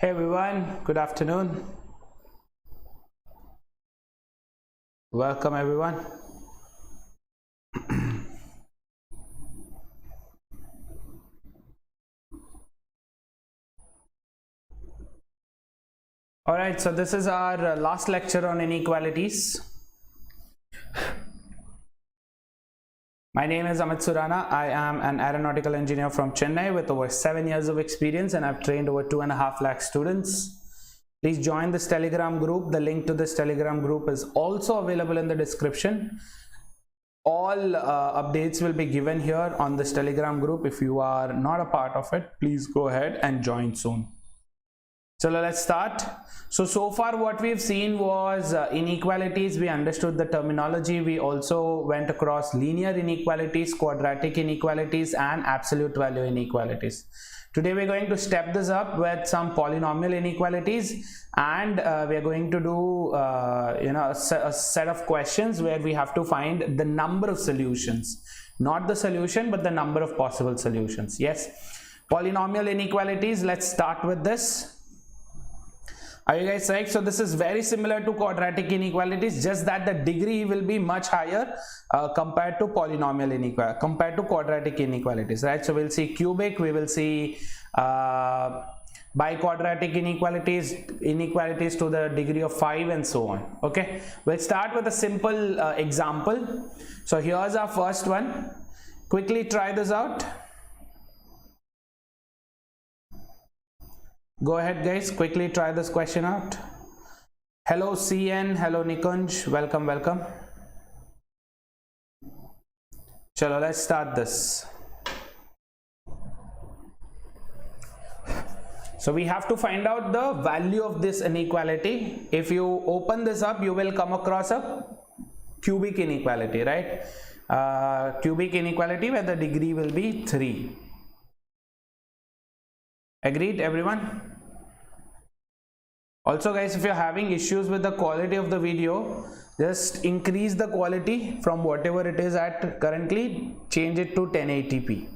Hey everyone, good afternoon. Welcome everyone. All right, so this is our last lecture on inequalities. My name is Amit Surana. I am an aeronautical engineer from Chennai with over 7 years of experience, and I've trained over 2.5 lakh students. Please join this Telegram group. The link to this Telegram group is also available in the description. All updates will be given here on this Telegram group. If you are not a part of it, please go ahead and join soon. So let's start. So far what we've seen was inequalities. We understood the terminology. We also went across linear inequalities, quadratic inequalities, and absolute value inequalities. Today we're going to step this up with some polynomial inequalities, and we're going to do a set of questions where we have to find the number of solutions, not the solution but the number of possible solutions. Yes, polynomial inequalities. Let's start with this. Are you guys right? So this is very similar to quadratic inequalities, just that the degree will be much higher compared to polynomial inequality, compared to quadratic inequalities, right? So we'll see cubic, we will see biquadratic inequalities to the degree of 5, and so on. Okay, we'll start with a simple example. So here's our first one. Quickly try this out. Go ahead guys, quickly try this question out. Hello CN, hello Nikunj, welcome. Chalo, let's start this. So we have to find out the value of this inequality. If you open this up, you will come across a cubic inequality, right? Cubic inequality where the degree will be 3. Agreed everyone? Also guys, if you're having issues with the quality of the video, just increase the quality from whatever it is at currently, change it to 1080p.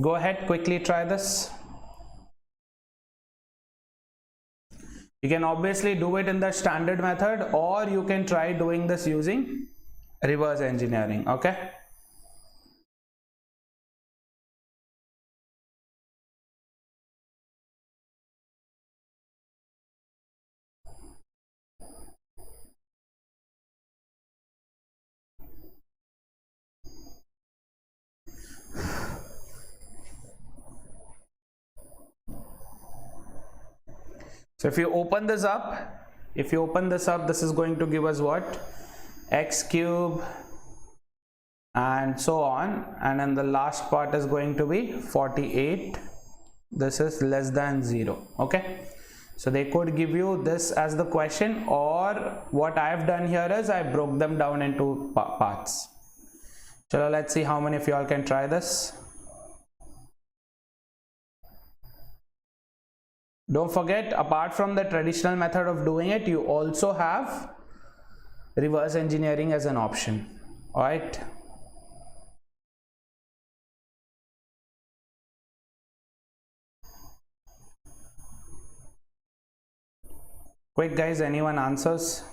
Go ahead, quickly try this. You can obviously do it in the standard method, or you can try doing this using reverse engineering. Okay. So if you open this up, this is going to give us what? X cube and so on, and then the last part is going to be 48. This is less than 0. Okay, so they could give you this as the question, or what I have done here is I broke them down into parts. So let's see how many of y'all can try this. Don't forget, apart from the traditional method of doing it, you also have reverse engineering as an option. All right. Quick guys, anyone answers?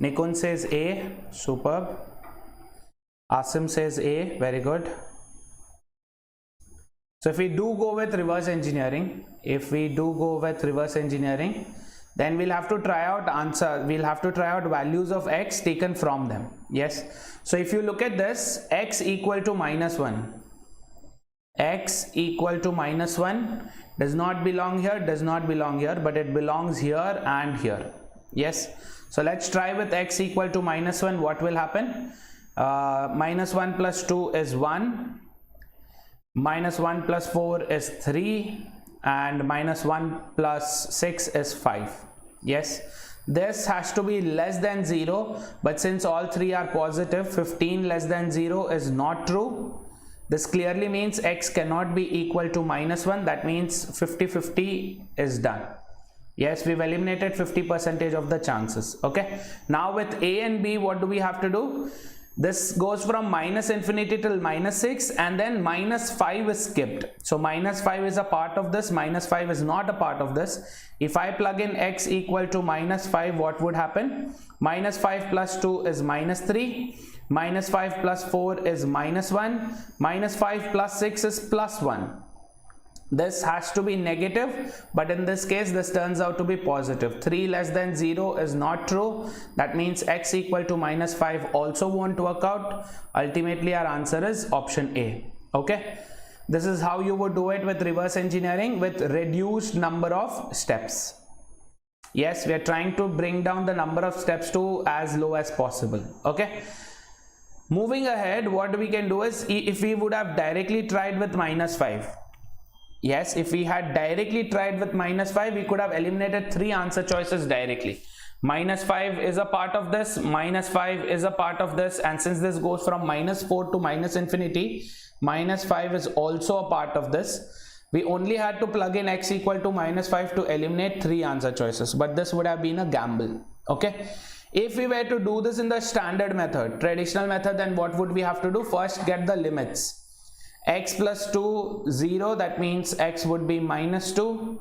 Nikun says A, superb. Asim says A, very good. So if we do go with reverse engineering, then we'll have to try out values of x taken from them. Yes. So if you look at this, x equal to -1. X equal to -1 does not belong here, but it belongs here and here. Yes. So let's try with x equal to -1. What will happen? -1 plus 2 is 1, -1 plus 4 is 3, and -1 plus 6 is 5. Yes, this has to be less than 0, but since all three are positive, 15 less than 0 is not true, This clearly means x cannot be equal to -1. That means 50-50 is done. Yes, we've eliminated 50% of the chances. Okay, now with a and b, what do we have to do? This goes from -infinity till -6, and then -5 is skipped. So -5 is a part of this, -5 is not a part of this. If I plug in x equal to -5, what would happen? -5 plus 2 is -3, -5 plus 4 is -1, -5 plus 6 is +1. This has to be negative, but in this case this turns out to be positive. 3 less than 0 is not true. That means x equal to -5 also won't work out. Ultimately our answer is option A. Okay, this is how you would do it with reverse engineering with reduced number of steps. Yes, we are trying to bring down the number of steps to as low as possible. Okay, moving ahead, what we can do is, if we would have directly tried with -5, yes, if we had directly tried with -5, we could have eliminated 3 answer choices directly. -5 is a part of this, -5 is a part of this, and since this goes from -4 to -infinity, -5 is also a part of this. We only had to plug in x equal to -5 to eliminate 3 answer choices, but this would have been a gamble. Okay, if we were to do this in the standard method, traditional method, then what would we have to do? First, get the limits. X plus 2, 0, that means x would be -2,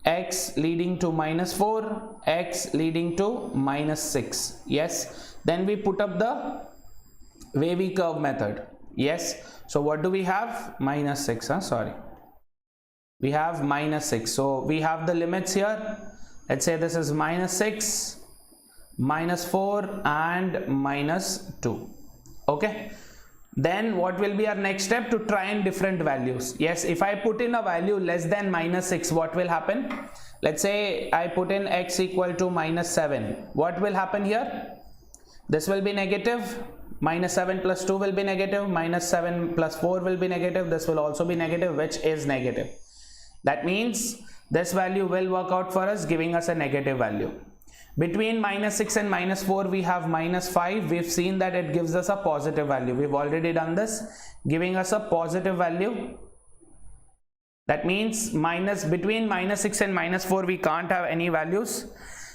x leading to -4, x leading to -6. Yes, then we put up the wavy curve method. Yes, so what do we have? -6, sorry. We have -6, so we have the limits here. Let's say this is -6, -4 and -2. Okay, then what will be our next step? To try in different values. Yes, if I put in a value less than -6, what will happen? Let's say I put in x equal to -7. What will happen here? This will be negative. -7 plus 2 will be negative. -7 plus 4 will be negative. This will also be negative, which is negative. That means this value will work out for us, giving us a negative value. Between -6 and -4 we have -5. We've seen that it gives us a positive value. We've already done this, giving us a positive value. That means between -6 and -4 we can't have any values.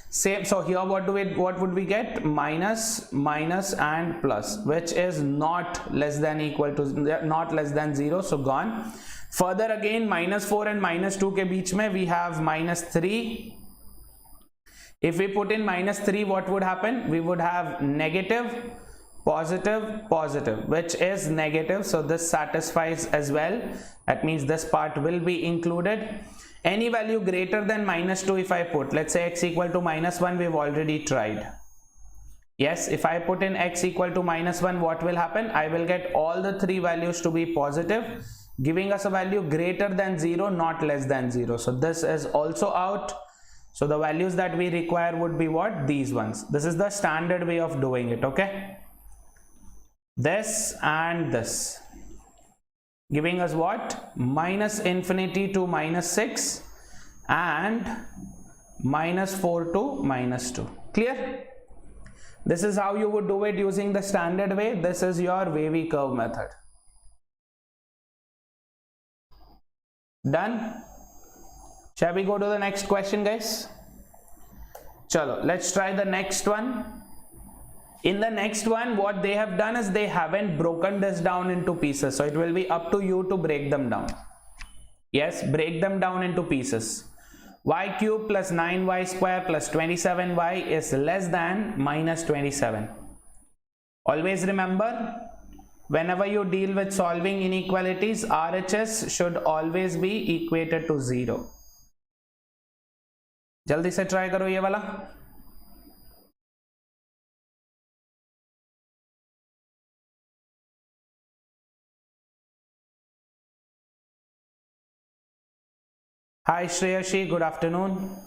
Same, so here what would we get? Minus, minus and plus, which is not less than equal to, not less than 0, so gone. Further again, -4 and -2 के बीच में we have -3. If we put in -3, what would happen? We would have negative, positive, positive, which is negative, so this satisfies as well. That means this part will be included. Any value greater than -2, if I put, let's say x equal to -1, we've already tried. Yes, if I put in x equal to -1, what will happen? I will get all the 3 values to be positive, giving us a value greater than 0, not less than 0. So this is also out. So the values that we require would be what? These ones. This is the standard way of doing it. Okay, this and this, giving us what? -infinity to -6 and -4 to -2. Clear? This is how you would do it using the standard way. This is your wavy curve method. Done? Shall we go to the next question, guys? Chalo, let's try the next one. In the next one, what they have done is they haven't broken this down into pieces, so it will be up to you to break them down. Yes, break them down into pieces. Y cube plus 9y square plus 27y is less than -27. Always remember, whenever you deal with solving inequalities, RHS should always be equated to 0. जल्दी से try करो ये वाला. Hi Shreyashi, good afternoon.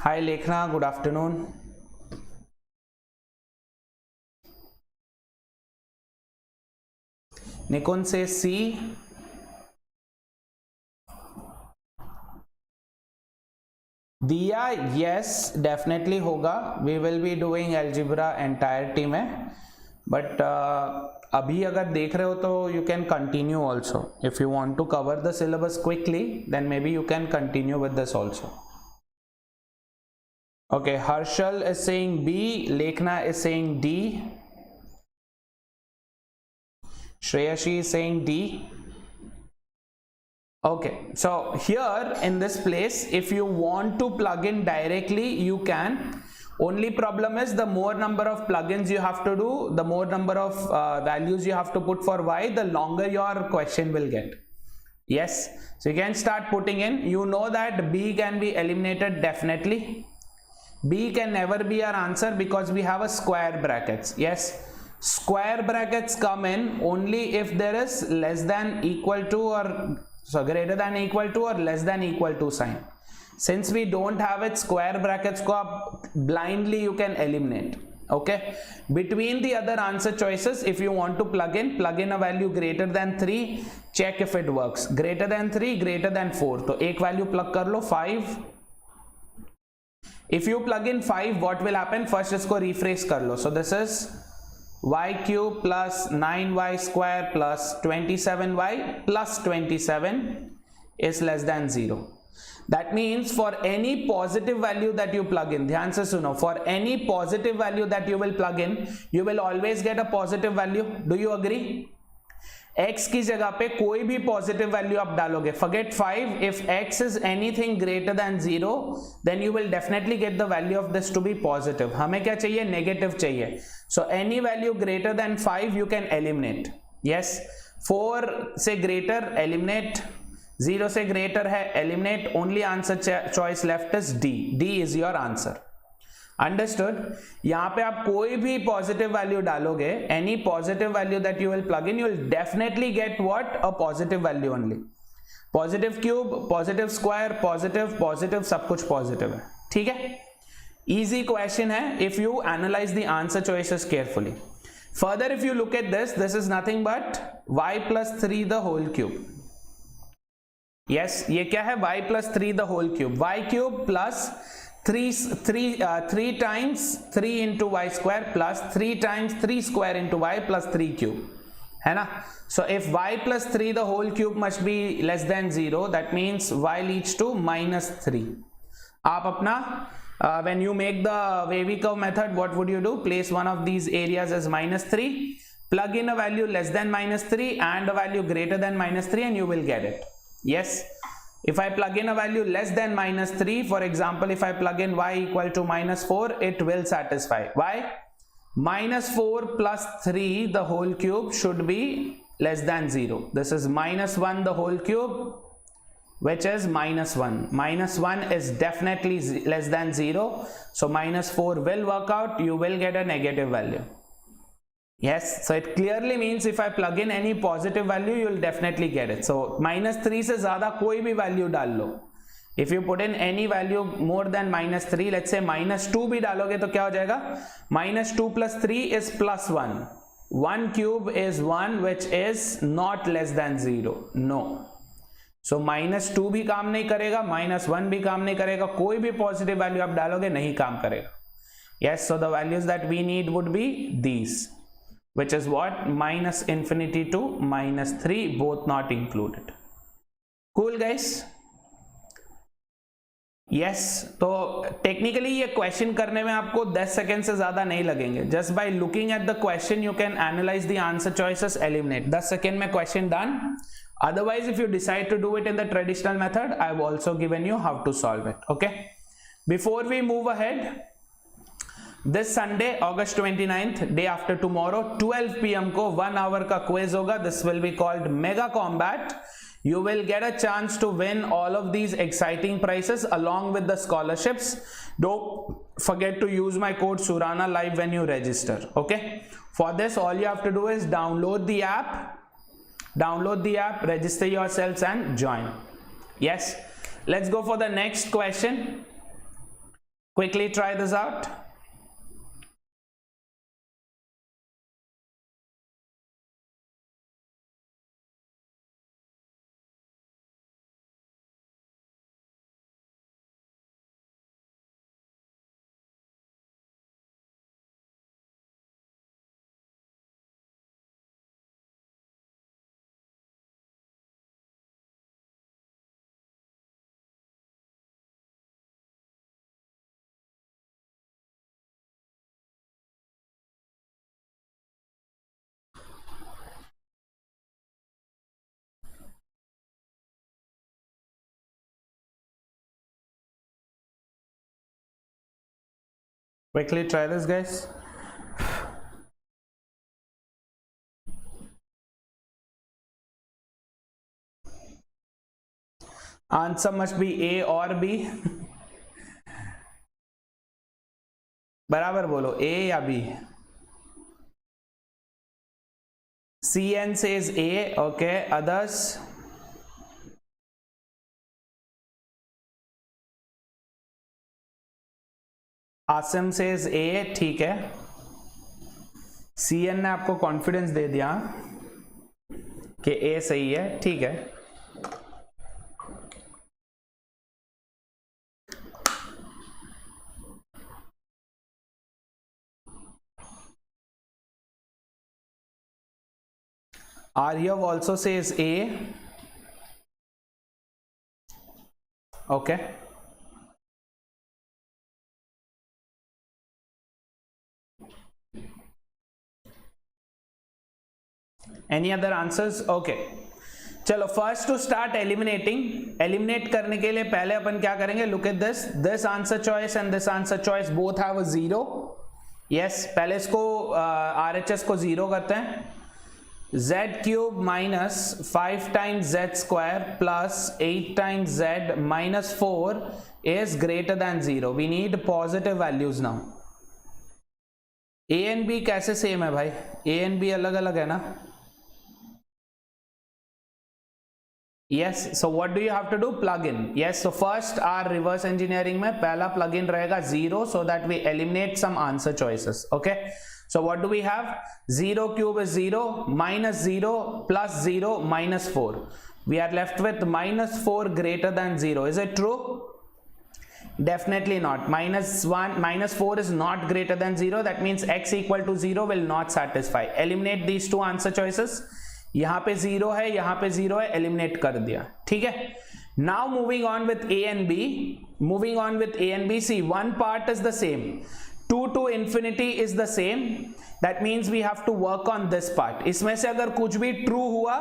Hi Lekhna, good afternoon. Nikun says C. Diya, yes, definitely hoga. We will be doing algebra entirety में. But अभी अगर देख रहे हो तो you can continue also. If you want to cover the syllabus quickly, then maybe you can continue with this also. Okay, Harshal is saying B, Lekhna is saying D, Shreyashi is saying D. Okay, so here in this place, if you want to plug in directly, you can. Only problem is the more number of plugins you have to do, the more number of values you have to put for y, the longer your question will get. Yes, so you can start putting in. You know that B can be eliminated definitely. B can never be our answer because we have a square brackets. Yes, square brackets come in only if there is less than equal to or so greater than equal to or less than equal to sign. Since we don't have it, square brackets ko aap blindly you can eliminate. Okay, between the other answer choices, if you want to plug in a value greater than 3, check if it works. Greater than 3, greater than 4, तो एक value plug कर लो 5. If you plug in 5, what will happen? First इसको rephrase कर लो. So this is y cube plus 9y square plus 27y plus 27 is less than 0. That means for any positive value that you plug in, ध्यान से सुनो, for any positive value that you will plug in, you will always get a positive value. Do you agree? x की जगह पे कोई भी positive value आप डालोगे, forget 5, if x is anything greater than 0, then you will definitely get the value of this to be positive. हमें क्या चाहिए? नेगेटिव चाहिए. So any value greater than 5 you can eliminate. Yes, 4 से greater eliminate, 0 से greater है eliminate. Only answer choice left is D. D is your answer. Understood? यहाँ पे आप कोई भी पॉजिटिव वैल्यू डालोगे, any positive value that you will plug in, you will definitely get what? A positive value only. Positive cube, positive square, positive, सब कुछ positive है. ठीक है? Easy question है if you analyze the answer choices carefully. Further, if you look at this, this is nothing but y plus 3 the whole cube. Yes, ये क्या है? Y plus 3 the whole cube. Y cube plus 3 times 3 into y square plus 3 times 3 square into y plus 3 cube, है ना? So if y plus 3 the whole cube must be less than 0, that means y leads to minus 3. आप अपना when you make the wavy curve method, what would you do? Place one of these areas as minus 3, plug in a value less than minus 3 and a value greater than minus 3 and you will get it. Yes, if I plug in a value less than minus 3, for example, if I plug in y equal to minus 4, it will satisfy. Why? Minus 4 plus 3 the whole cube should be less than 0. This is minus 1 the whole cube, which is minus 1. Minus 1 is definitely less than 0. So minus 4 will work out. You will get a negative value. Yes, so it clearly means if I plug in any positive value, you will definitely get it. So minus 3 से ज़्यादा कोई भी value डाल लो. If you put in any value more than minus 3, let's say minus 2 भी डालोगे तो क्या हो जाएगा? Minus 2 plus 3 is plus 1. 1 cube is 1, which is not less than 0. No. So minus 2 भी काम नहीं करेगा, minus 1 भी काम नहीं करेगा, कोई भी positive value आप डालोगे नहीं काम करेगा. Yes, so the values that we need would be these, which is what? Minus infinity to minus 3, both not included. Cool guys? Yes, तो टेक्निकली ये क्वेश्चन करने में आपको 10 सेकेंड से ज्यादा नहीं लगेंगे. Just by looking at the question you can analyse the answer choices, eliminate. 10 second में question done. Otherwise, if you decide to do it in the traditional method, I have also given you how to solve it. Okay, before we move ahead, this Sunday, August 29th, day after tomorrow, 12 PM को 1 hour का quiz होगा. This will be called Mega Combat. You will get a chance to win all of these exciting prizes along with the scholarships. Don't forget to use my code Surana Live when you register. Okay, for this all you have to do is download the app, register yourselves and join. Yes, let's go for the next question. Quickly try this out. Quickly try this, guys. Answer must be A or B. बराबर बोलो, A या B. CN says A. Okay, others. Asim says A. ठीक है, CN ने आपको confidence दे दिया कि ए सही है. ठीक है, Aryav also says A. Okay, Any other answers? Okay. चलो, first to start eliminating. Eliminate करने के लिए पहले अपन क्या करेंगे? Look at this answer choice and this answer choice both have a 0. Yes, पहले इसको RHS को 0 करते हैं. z cube minus 5 times z square plus 8 times z minus 4 is greater than 0. We need positive values now. A and B कैसे same है भाई? ए and B अलग अलग है ना? Yes, so what do you have to do? Plug in. Yes, so first our reverse engineering में पहला plug in रहेगा 0 so that we eliminate some answer choices. Okay, so what do we have? 0 cube is 0, minus 0 plus 0 minus 4. We are left with minus 4 greater than 0. Is it true? Definitely not. Minus 4 is not greater than 0. That means x equal to 0 will not satisfy. Eliminate these two answer choices. यहां पे 0 है, यहां पे 0 है, eliminate कर दिया. ठीक है, now moving on with A and B. C, one part is the same, 2 to infinity is the same. That means we have to work on this part. इसमें से अगर कुछ भी ट्रू हुआ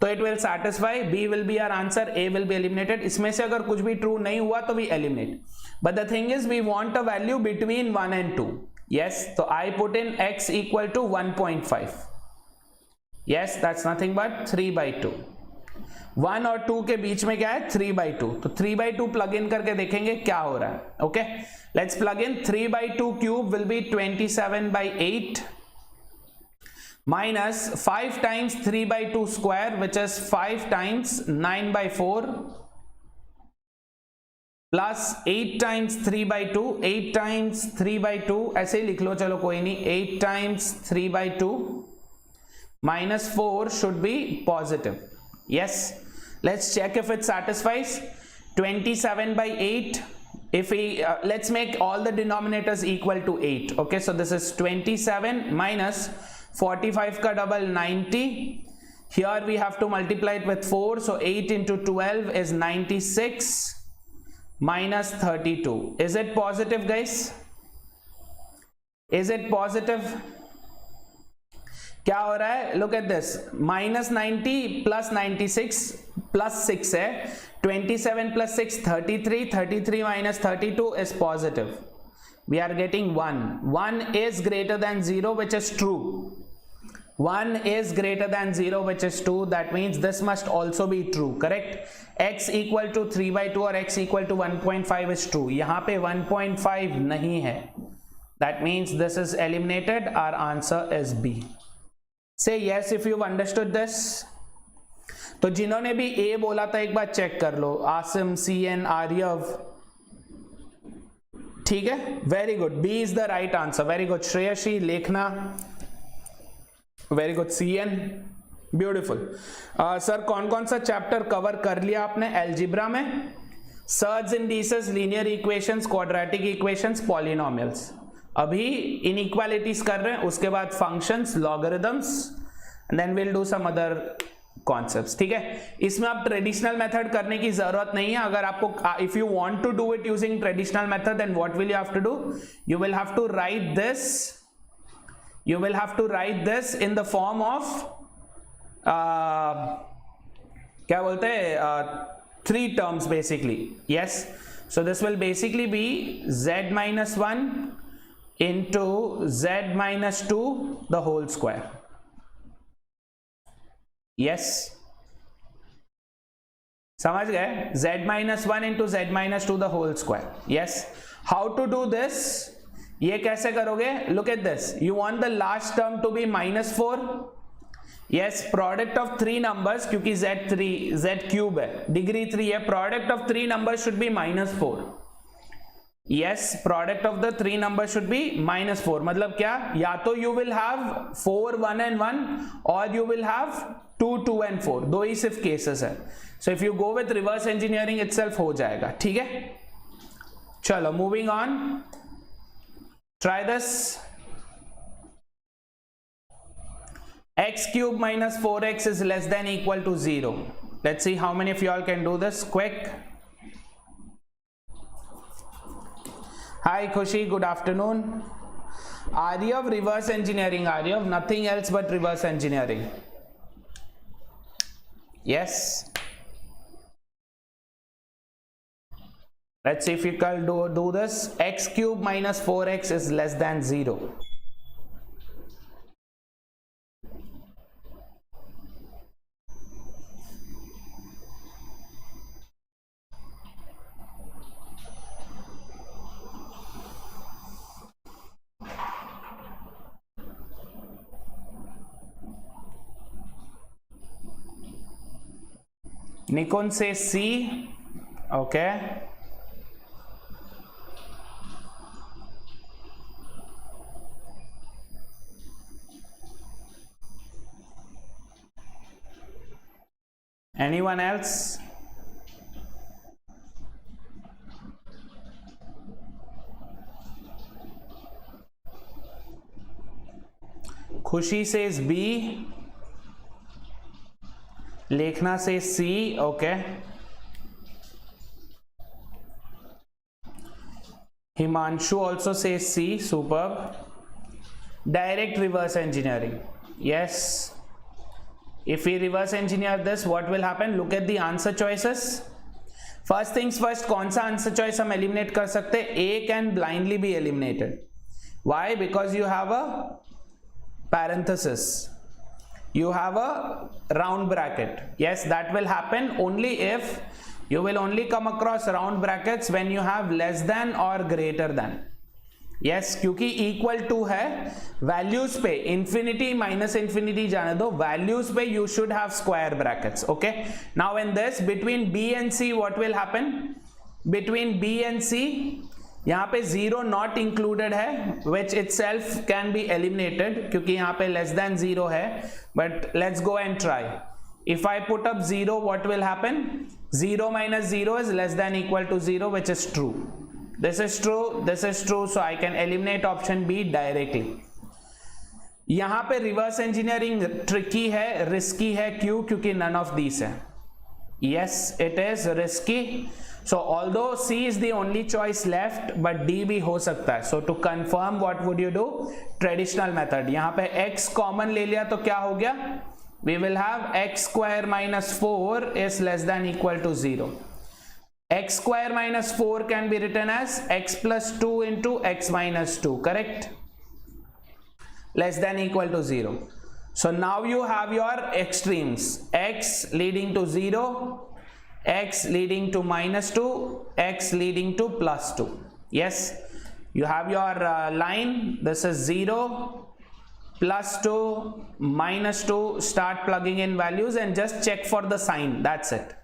तो it will satisfy, B will be our answer, A will be eliminated. इसमें से अगर कुछ भी ट्रू नहीं हुआ तो we eliminate. But the thing is we want a value between 1 and 2. Yes, तो I put in x equal to 1.5. Yes, that's nothing but 3/2. 1 और 2 के बीच में क्या है? 3/2. तो 3/2 प्लग इन करके देखेंगे क्या हो रहा है. Okay, let's plug in. 3/2 cube will be 27/8 minus 5 times 3/2 square which is 5 times 9/4 plus 8 times 3/2. 8 times 3/2 ऐसे ही लिख लो, चलो कोई नहीं. 8 times 3/2 minus 4 should be positive. Yes, let's check if it satisfies. 27/8. If we let's make all the denominators equal to 8. Okay, so this is 27 minus 45 ka double 90. Here we have to multiply it with 4, so 8 into 12 is 96 minus 32. Is it positive, guys? Is it positive? क्या हो रहा है? Look at this, minus 90 plus 96 plus 6 है. 27 plus 6 33. 33 minus 32 is positive. We are getting 1. 1 is greater than 0, which is true. 1 is greater than 0, which is true. That means this must also be true. Correct? x equal to 3/2 और x equal to 1.5 is true. यहाँ पे 1.5 नहीं है. That means this is eliminated. Our answer is B. Say yes if you've understood this. तो जिन्होंने भी A बोला था एक बार चेक कर लो. आसिम, CN, आर्यव. ठीक है, very good. B is the right answer. Very good. Shreyasi, Lekhna, very good. CN, beautiful. Sir कौन कौन सा चैप्टर कवर कर लिया आपने एल्जिब्रा में? Surds indices, linear equations, quadratic equations, polynomials. अभी इनइक्वालिटीज कर रहे हैं, उसके बाद functions, logarithms, and then will do some other concepts. ठीक है, इसमें आप ट्रेडिशनल मेथड करने की जरूरत नहीं है. अगर आपको if you want to do it using traditional method, then what will you have to do? You will have to write this in the form of क्या बोलते हैं, 3 terms basically. Yes, so this will basically be z minus 1 into z minus 2 the whole square. Yes, समझ गए? z minus 1 into z minus 2 the whole square. Yes. How to do this? ये कैसे करोगे? Look at this. You want the last term to be minus 4. Yes, product of three numbers, क्योंकि z cube है, degree 3 है, product of three numbers should be minus 4. Yes, product of the three numbers should be minus 4. मतलब क्या? या तो you will have 4 1 and 1 or you will have 2 2 and 4. दो ही सिर्फ cases है. So if you go with reverse engineering itself हो जाएगा. ठीक है? चलो moving on. Try this. X cube minus 4x is less than equal to 0. Let's see how many of y'all can do this quick. Hi Khushi, good afternoon. Aryav, reverse engineering. Aryav, nothing else but reverse engineering. Yes. Let's see if you can do this. X cube minus 4x is less than 0. Nikon says C. Okay. Anyone else? Khushi says B. Lekhna says C. Okay. Himanshu also says C. Superb. Direct reverse engineering. Yes. If we reverse engineer this, what will happen? Look at the answer choices. First things first, कौन सा answer choice हम eliminate कर सकते? A can blindly be eliminated. Why? Because you have a parenthesis. You have a round bracket. Yes, that will happen only if you will only come across round brackets when you have less than or greater than. Yes, क्योंकि equal to है, values पे infinity minus infinity जाने दो, values पे you should have square brackets. Okay. Now in this, between B and C, what will happen? Between B and C, यहाँ पे 0 not included है, which itself can be eliminated क्योंकि यहाँ पे less than 0 है. But let's go and try. If I put up 0, what will happen? 0 minus 0 is less than equal to 0, which is true. This is true, this is true, so I can eliminate option B directly. यहाँ पे reverse engineering tricky है, risky है, क्यों? क्योंकि none of these है. Yes, it is risky. So although C is the only choice left, but D भी हो सकता है. So to confirm, what would you do? Traditional method. यहाँ पे x common ले लिया तो क्या हो गया? We will have x square minus 4 is less than equal to 0. X square minus 4 can be written as x plus 2 into x minus 2, correct? Less than equal to 0. So now you have your extremes, x leading to 0, x leading to minus 2, x leading to plus 2. Yes, you have your line. This is 0, plus 2, minus 2. Start plugging in values and just check for the sign. That's it.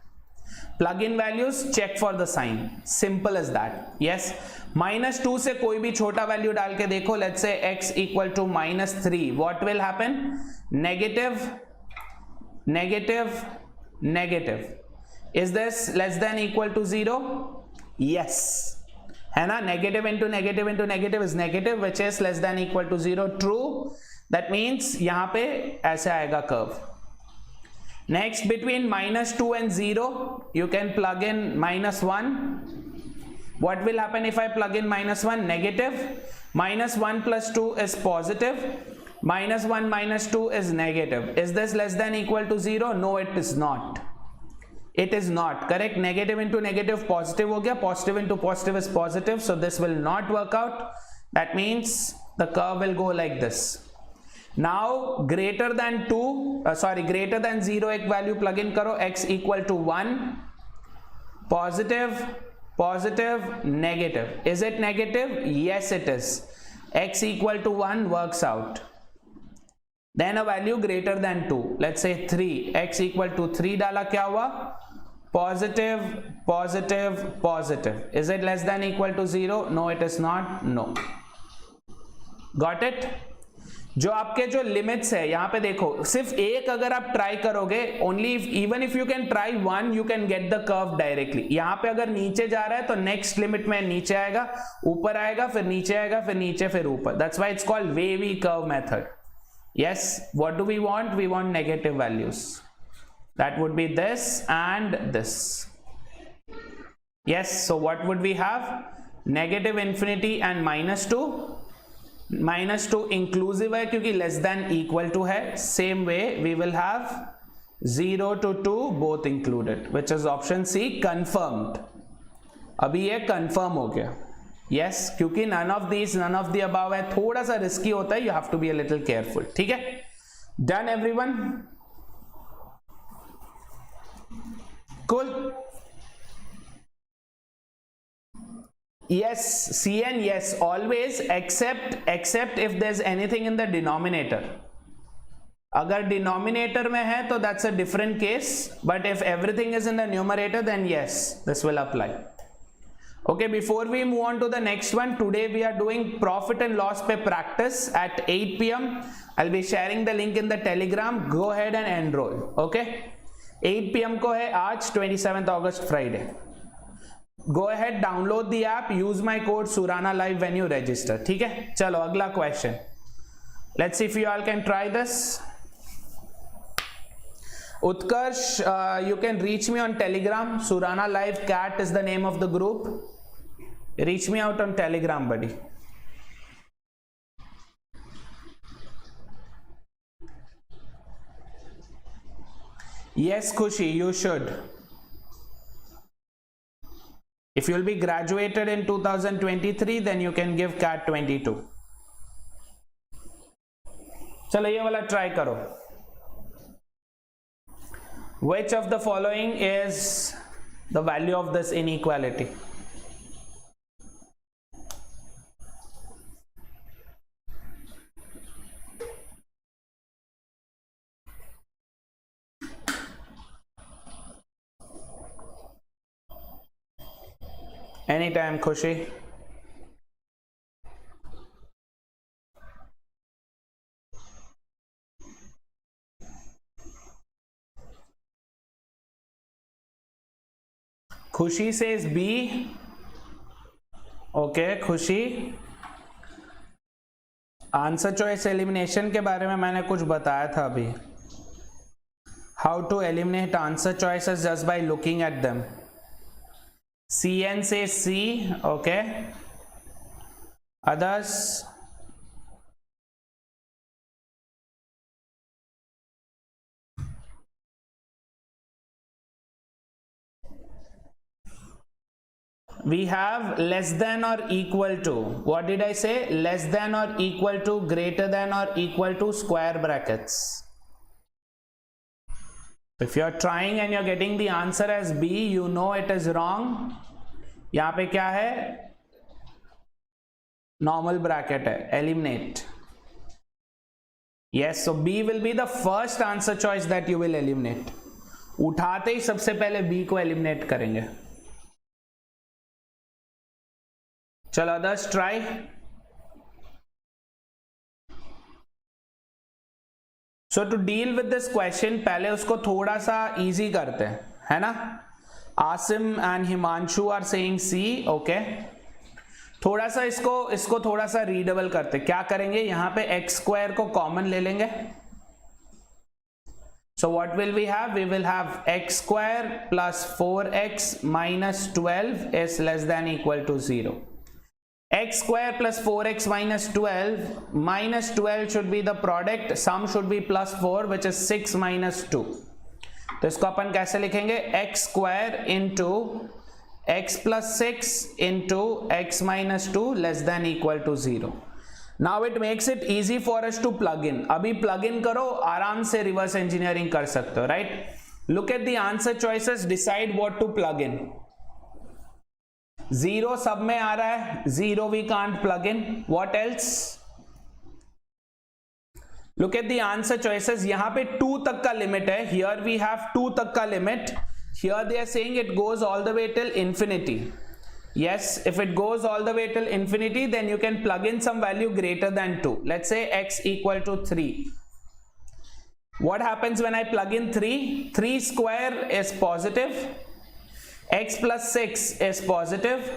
Plug in values, check for the sign. Simple as that. Yes. minus 2 से कोई भी छोटा value डाल के देखो. Let's say x equal to minus 3. What will happen? Negative, negative, negative. Is this less than equal to 0? Yes. है ना? Negative into negative into negative is negative, which is less than equal to 0. True. That means यहाँ पे ऐसे आएगा curve. Next, between minus 2 and 0, you can plug in minus 1. What will happen if I plug in minus 1? Negative. Minus 1 plus 2 is positive. Minus 1 minus 2 is negative. Is this less than equal to 0? No, it is not. It is not. Correct? Negative into negative positive हो गया. Positive into positive is positive. So this will not work out. That means the curve will go like this. Now greater than 0 एक value plug in करो, x equal to 1, positive, positive, negative. Is it negative? Yes it is. X equal to 1 works out. Then a value greater than 2, let's say 3, x equal to 3 डाला, क्या हुआ? Positive, positive, positive. Is it less than equal to 0? No it is not. No. Got it? जो आपके जो limits है यहाँ पे देखो, सिर्फ एक अगर आप ट्राई करोगे, only even if you can try one, you can get the curve directly. यहाँ पे अगर नीचे जा रहा है तो नेक्स्ट लिमिट में नीचे आएगा, ऊपर आएगा, फिर नीचे आएगा, फिर नीचे, फिर ऊपर. That's why it's called wavy curve method. Yes, what do we want? We want negative values. That would be this and this. Yes, so what would we have? Negative infinity and minus 2. Minus 2 inclusive है क्योंकि less than equal to है. Same way we will have 0 to 2 both included, which is option C, confirmed. अभी ये confirm हो गया. Yes, क्योंकि none of these, none of the above है, थोड़ा सा risky होता है, you have to be a little careful. ठीक है? Done everyone? Cool. Yes, CN, yes, always except if there's anything in the denominator. अगर denominator में है तो that's a different case, but if everything is in the numerator then yes, this will apply. Okay, before we move on to the next one, today we are doing profit and loss पे practice at 8 PM. I'll be sharing the link in the Telegram. Go ahead and enroll. Okay, 8 PM को है आज, 27th August Friday. Go ahead, download the app, use my code Surana Live when you register. ठीक है, चलो अगला question. Let's see if you all can try this. Utkarsh, you can reach me on Telegram. Surana Live Cat is the name of the group. Reach me out on Telegram, buddy. Yes, Khushi, you should. If you'll be graduated in 2023, then you can give CAT 22. चलो ये वाला try करो. Which of the following is the value of this inequality? Anytime, Khushi. Khushi says B. Okay, Khushi. Answer choice elimination के बारे में मैंने कुछ बताया था अभी. How to eliminate answer choices just by looking at them. CN says C. Okay. Others. We have less than or equal to. What did I say? Less than or equal to, greater than or equal to, square brackets. If you are trying and you are getting the answer as B, you know it is wrong. यहाँ पे क्या है? Normal bracket है. Eliminate. Yes, so B will be the first answer choice that you will eliminate. उठाते ही सबसे पहले B को eliminate करेंगे. चलो others try. So to deal with this question, पहले उसको थोड़ा सा easy करते हैं, है ना? Asim and Himanshu are saying C. Okay. थोड़ा सा इसको थोड़ा सा रीडेबल करते. क्या करेंगे? यहाँ पे x स्क्वायर को कॉमन ले लेंगे. So what will we have? We will have x square plus 4x minus 12 is less than equal to 0. X square plus 4x minus 12 should be the product, sum should be plus 4, which is 6 minus 2. तो इसको अपन कैसे लिखेंगे? x square into x plus 6 into x minus 2 less than equal to 0. Now it makes it easy for us to plug in. अभी plug in करो, आराम से reverse engineering कर सकते हो, right? Look at the answer choices, decide what to plug in. 0 सब में आ रहा है, 0 we can't plug in. What else? Look at the answer choices. यहाँ पे 2 तक का लिमिट है. Here we have 2 तक का limit. Here they are saying it goes all the way till infinity. Yes, if it goes all the way till infinity, then you can plug in some value greater than 2. Let's say x equal to 3. What happens when I plug in 3? 3 square is positive. X plus 6 is positive.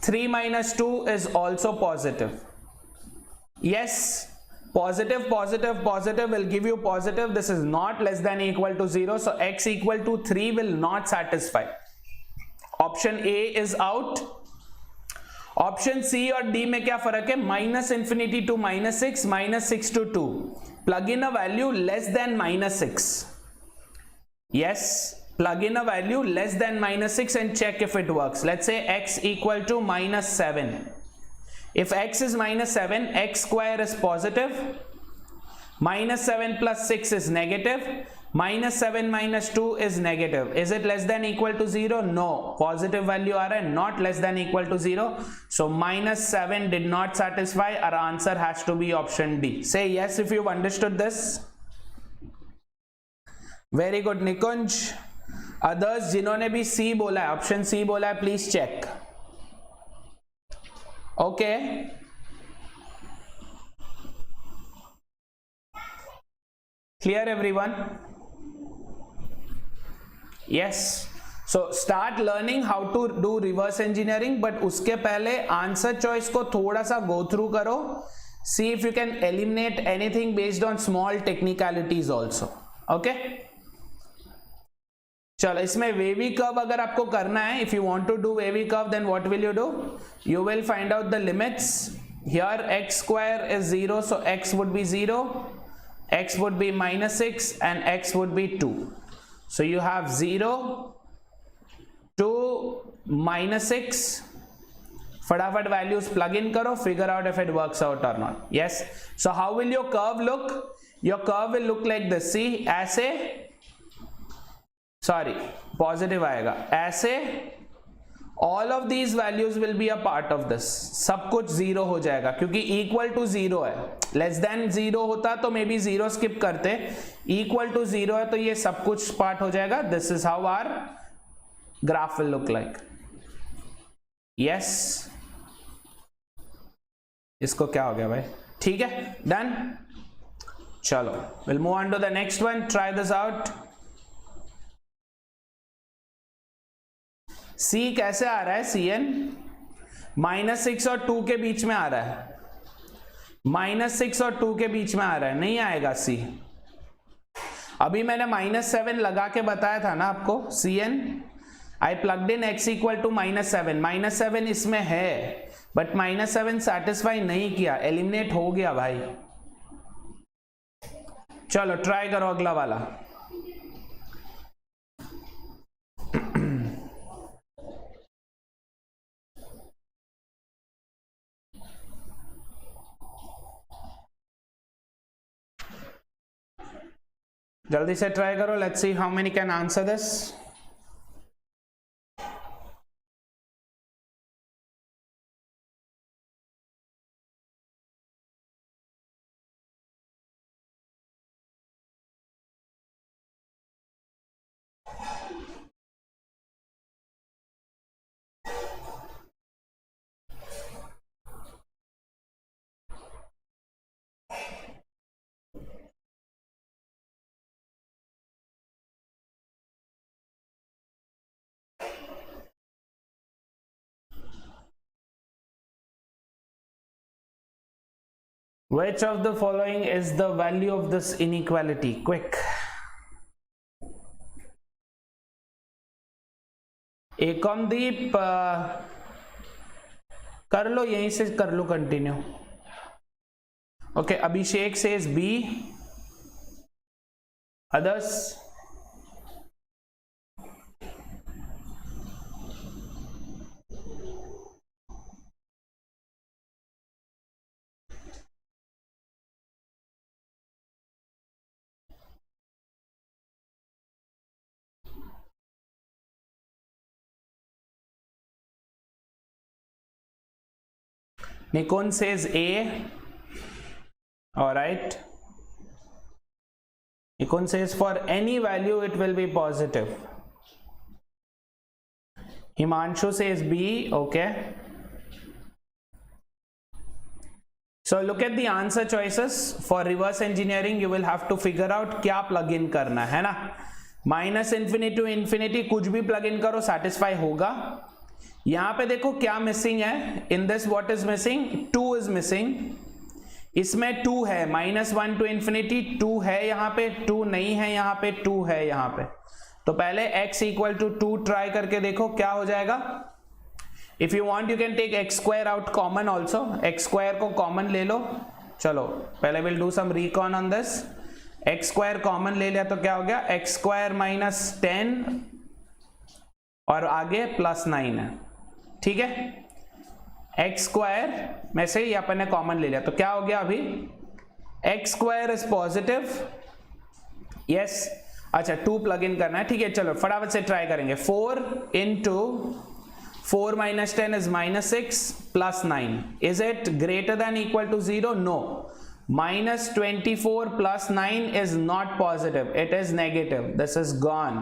3 minus 2 is also positive. Yes. Positive, positive, positive will give you positive. This is not less than equal to 0. So x equal to 3 will not satisfy. Option A is out. Option C और D में क्या फर्क है? Minus infinity to minus 6, minus 6 to 2. Plug in a value less than minus 6. Yes, plug in a value less than minus 6 and check if it works. Let's say x equal to minus 7. If x is minus 7, x square is positive, minus 7 plus 6 is negative, minus 7 minus 2 is negative. Is it less than equal to 0? No. Positive value आ रहा है, not less than equal to 0. So minus 7 did not satisfy. Our answer has to be option D. Say yes if you've understood this. Very good, Nikunj. Others जिन्होंने भी C बोला है, option C बोला है, please check. Okay. Clear everyone? Yes. So start learning how to do reverse engineering, but उसके पहले answer choice को थोड़ा सा go through करो. See if you can eliminate anything based on small technicalities also. Okay? चलो इसमें wavy curve अगर आपको करना है, if you want to do wavy curve, then what will you do? You will find out the limits. Here x square is 0, so x would be 0, x would be minus 6 and x would be 2. So you have 0 to minus 6. फटाफट values plug in करो, figure out if it works out or not. Yes. So how will your curve look? Your curve will look like this. See, ऐसे sorry positive आएगा, ऐसे all of these values will be a part of this. सब कुछ zero हो जाएगा क्योंकि equal to zero है. Less than zero होता तो मे बी जीरो स्किप करते. इक्वल टू जीरो है तो ये सब कुछ पार्ट हो जाएगा. This is how our graph will look like. Yes, इसको क्या हो गया भाई? ठीक है, डन. चलो will move on to the next one. Try this out. C कैसे आ रहा है? Cn माइनस 6 और 2 के बीच में आ रहा है. माइनस 6 और 2 के बीच में आ रहा है, नहीं आएगा C. अभी मैंने माइनस 7 लगा के बताया था ना आपको. Cn I plugged in x equal to minus 7. Minus 7 इसमें है बट माइनस 7 सेटिस्फाई नहीं किया, एलिमिनेट हो गया भाई. चलो ट्राई करो अगला वाला. जल्दी से ट्राई करो. Let's see how many can answer this. Which of the following is the value of this inequality? Quick. Ekamdeep कर लो, यहीं से कर लो continue. Okay, Abhishek says B. Others Nikun says A. All right. Nikun says for any value it will be positive. Himanshu says B. Okay. So look at the answer choices. For reverse engineering you will have to figure out क्या plug in करना है ना. Minus infinity to infinity कुछ भी plug in करो satisfy होगा. यहां पे देखो क्या मिसिंग है. In this what is missing? 2 is missing. इसमें 2 है. -1 टू इन्फिनिटी 2 है, यहां पे 2 नहीं है, यहां पे 2 है यहां पे. तो पहले x इक्वल टू 2 ट्राई करके देखो क्या हो जाएगा. If you want you can take x square out common also. x square को कॉमन ले लो. चलो पहले will do some recon on this. x square common ले लिया तो क्या हो गया? x स्क्वायर माइनस 10 और आगे +9 है. ठीक है. x स्क्वायर में से ये अपन ने कॉमन ले लिया तो क्या हो गया अभी? x square is positive. Yes. अच्छा 2 प्लग इन करना है. ठीक है चलो फटाफट से ट्राई करेंगे. 4 into 4 minus 10 is -6 plus 9. Is it greater than equal to 0? No. -24 plus 9 is not positive. It is negative. This is gone.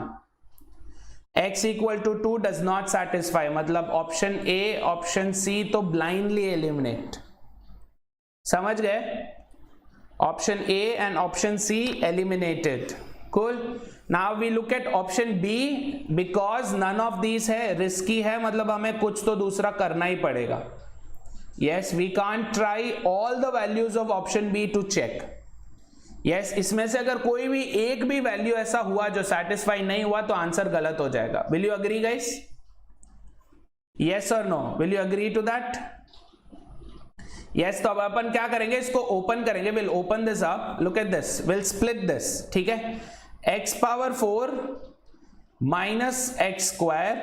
X equal to 2 does not satisfy. मतलब option A, option C तो blindly eliminate. समझ गए? Option A and option C eliminated. Cool. Now we look at option B because none of these है, risky है, मतलब हमें कुछ तो दूसरा करना ही पड़ेगा. Yes, we can't try all the values of option B to check. Yes, इसमें से अगर कोई भी एक भी वैल्यू ऐसा हुआ जो सेटिस्फाई नहीं हुआ तो आंसर गलत हो जाएगा. Will you agree guys? Yes or no? Will you agree to that? Yes, तो अब अपन क्या करेंगे? इसको ओपन करेंगे. We'll open this up. Look at this. We'll split this. ठीक है. x power 4 minus x square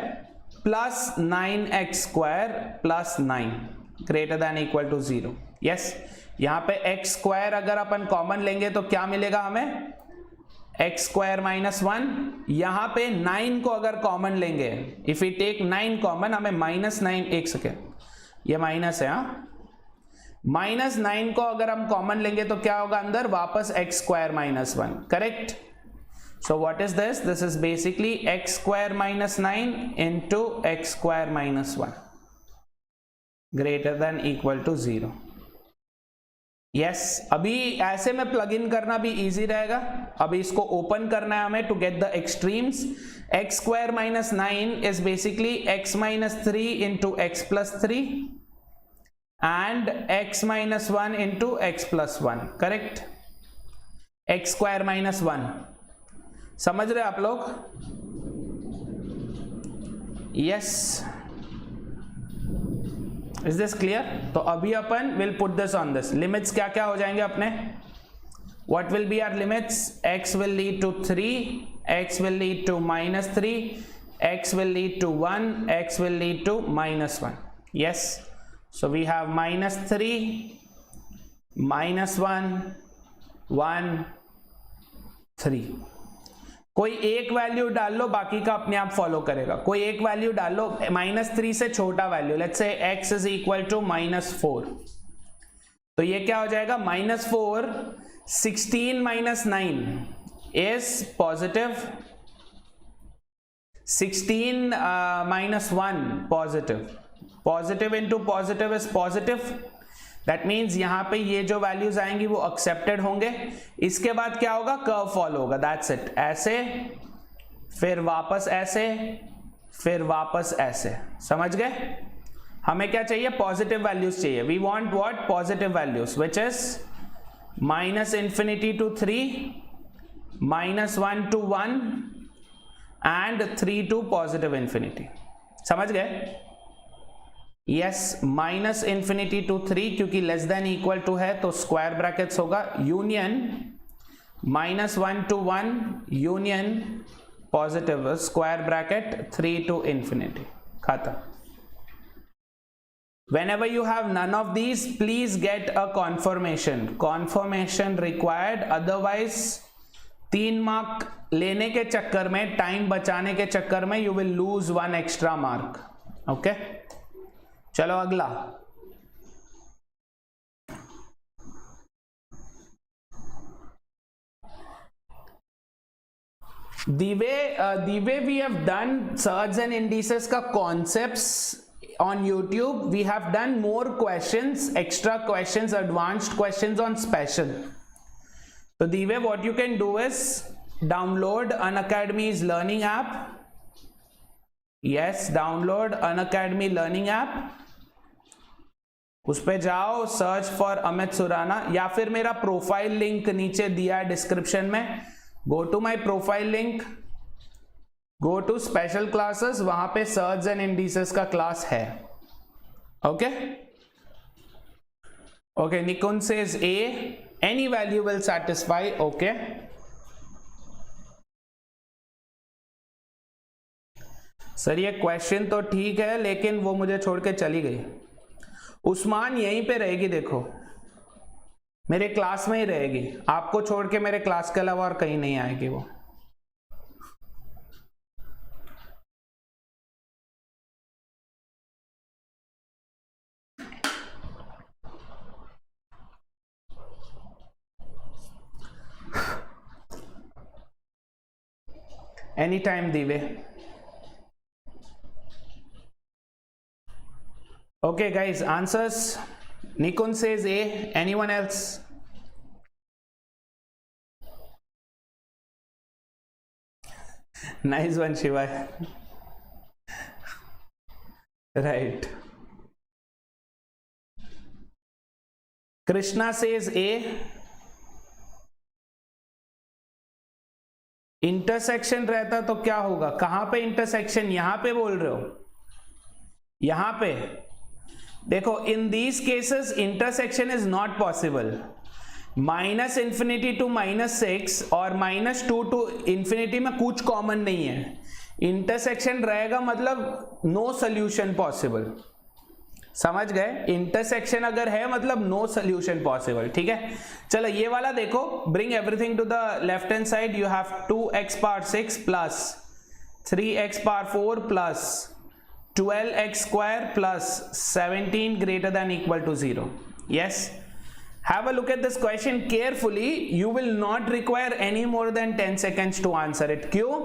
plus 9x square plus 9 greater than equal to 0. Yes. यहां पे x स्क्वायर अगर अपन कॉमन लेंगे तो क्या मिलेगा हमें? x square minus 1. यहां पे 9 को अगर कॉमन लेंगे, इफ यू टेक 9 कॉमन, हमें -9. एक सेकेंड, ये माइनस है. -9 को अगर हम कॉमन लेंगे तो क्या होगा अंदर? वापस x square minus 1. Correct. So what is this? This is basically x square minus 9 into x square minus 1 greater than equal to 0. Yes, अभी ऐसे में प्लग इन करना भी इजी रहेगा. अभी इसको ओपन करना है हमें to get the extremes. x square minus 9 is basically x minus 3 into x plus 3 and x minus 1 into x plus 1. Correct? x square minus 1. समझ रहे आप लोग? यस. Is this clear? तो अभी अपन will put this on this. Limits क्या क्या हो जाएंगे अपने? What will be our limits? x will lead to 3, x will lead to -3, x will lead to 1, x will lead to -1. Yes. So we have -3, -1, 1, 3. कोई एक value डाल लो, बाकी का अपने आप फॉलो करेगा. कोई एक वैल्यू डाल लो. -3 से छोटा value, let's say x is equal to -4. तो ये क्या हो जाएगा? -4. 16 - 9 is positive. 16 - 1 positive. Positive into positive is positive. That means यहां पे ये जो वैल्यूज आएंगी वो एक्सेप्टेड होंगे. इसके बाद क्या होगा? कर्व फॉलो होगा. That's it. ऐसे, फिर वापस ऐसे, फिर वापस ऐसे. समझ गए? हमें क्या चाहिए? पॉजिटिव वैल्यूज चाहिए. We want what? Positive values, which is -∞ to 3, -1 to 1 and 3 to +∞. समझ गए? यस. -∞ to 3 क्योंकि लेस देन इक्वल टू है तो स्क्वायर ब्रैकेट्स होगा. Union -1 to 1 union positive square bracket 3 to ∞. खत्म. Whenever you have none of these, please get a confirmation. Confirmation required. Otherwise 3 mark लेने के चक्कर में, टाइम बचाने के चक्कर में, you will lose 1 extra mark. Okay? चलो अगला. The way we have done surds and indices ka concepts on YouTube, we have done more questions, extra questions, advanced questions on special. So the way what you can do is download Unacademy's learning app. Yes, download Unacademy learning app. उस पे जाओ, search for Amit Surana, या फिर मेरा profile link नीचे दिया है description में. Go to my profile link, go to special classes, वहां पे सर्च एंड इंडिसेस का क्लास है. Okay okay. Nikunj says A, any value will satisfy. Okay, sir ये क्वेश्चन तो ठीक है लेकिन वो मुझे छोड़ के चली गई. उस्मान यहीं पे रहेगी, देखो मेरे क्लास में ही रहेगी, आपको छोड़ के मेरे क्लास के अलावा और कहीं नहीं आएगी वो. एनी टाइम दीवे. Okay guys, answers. Nikun says A. Anyone else? Nice one, Shiva. Right. Krishna says A. Intersection रहता तो क्या होगा? कहां पे इंटरसेक्शन? यहां पे बोल रहे हो? यहां पे देखो, in these cases intersection is not possible. Minus infinity to -6 और -2 टू इंफिनिटी में कुछ कॉमन नहीं है. इंटरसेक्शन रहेगा मतलब नो सोल्यूशन पॉसिबल. समझ गए? इंटरसेक्शन अगर है मतलब नो सोल्यूशन पॉसिबल. ठीक है, चलो ये वाला देखो. Bring everything to the left hand side. You have 2x power 6 plus 3x power 4 plus 12x square plus 17 greater than equal to 0. Yes, have a look at this question carefully. You will not require any more than 10 seconds to answer it. क्यों?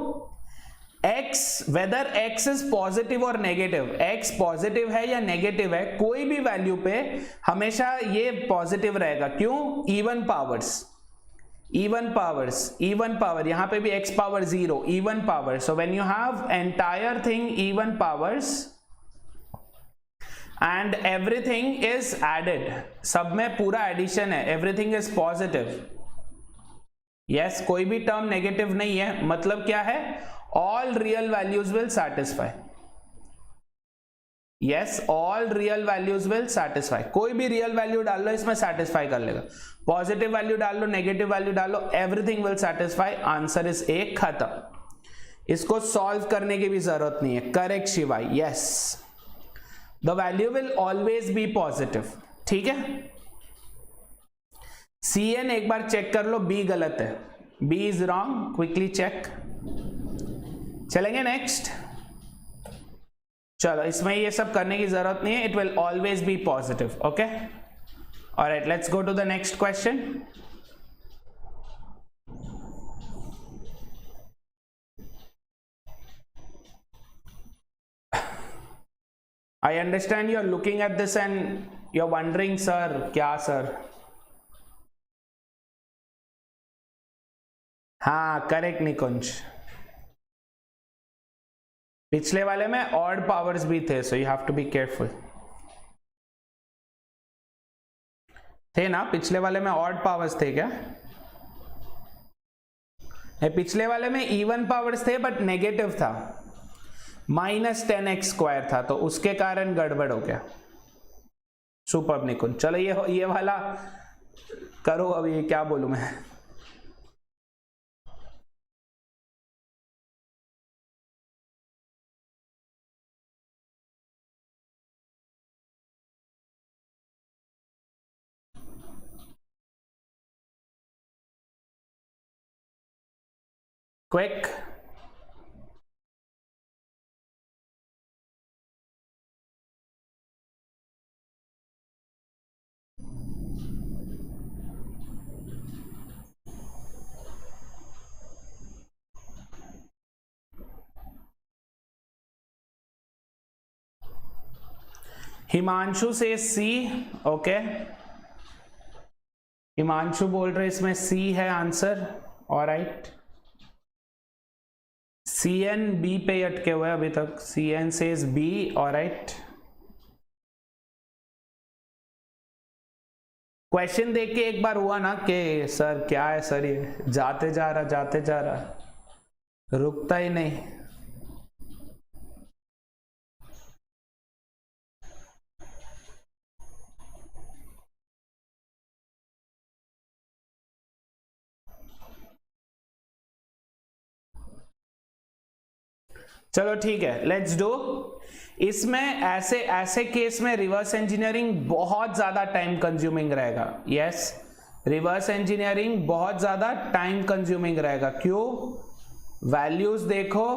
x, whether x is positive or negative, x positive है या negative है, कोई भी value पे हमेशा ये positive रहेगा. क्यों? इवन पावर्स, even power, यहां पे भी x power 0, even power. So when you have entire thing even powers and everything is added, सब में पूरा एडिशन है, everything is positive. yes, कोई भी टर्म नेगेटिव नहीं है, मतलब क्या है? all real values will satisfy. yes, all real values will satisfy. कोई भी रियल वैल्यू डाल लो इसमें सेटिस्फाई कर लेगा. पॉजिटिव वैल्यू डाल लो, नेगेटिव वैल्यू डाल लो, everything will satisfy. Answer is A. खत्म. इसको सॉल्व करने की भी जरूरत नहीं है. Correct Shivai. Yes, the value will always be positive. ठीक है, CN एक बार चेक कर लो, B गलत है, B is wrong. Quickly check. चलेंगे नेक्स्ट. चलो, इसमें ये सब करने की जरूरत नहीं है. It will always be positive. Okay, alright, let's go to the next question. I understand you're looking at this and you're wondering, sir, क्या sir? हाँ, करेक्ट निकुंज. पिछले वाले में ऑड पावर्स भी थे, so you have to be careful. थे ना पिछले वाले में ऑड पावर्स थे क्या? पिछले वाले में इवन पावर्स थे बट नेगेटिव था. -10x स्क्वायर था, तो उसके कारण गड़बड़ हो गया. सुपर निकुंज. चलो ये वाला करो. अभी क्या बोलूं मैं? क्विक. हिमांशु से सी, ओके, हिमांशु बोल रहे इसमें सी है answer, alright. C and B पे अटके हुए अभी तक, C N says B, alright. Question देख के एक बार हुआ ना कि सर क्या है सर, ये जाते जा रहा, रुकता ही नहीं। चलो ठीक है, लेट्स डू। इसमें ऐसे केस में रिवर्स इंजीनियरिंग बहुत ज्यादा टाइम कंज्यूमिंग रहेगा। यस, रिवर्स इंजीनियरिंग बहुत ज्यादा टाइम कंज्यूमिंग रहेगा। क्यों? वैल्यूज देखो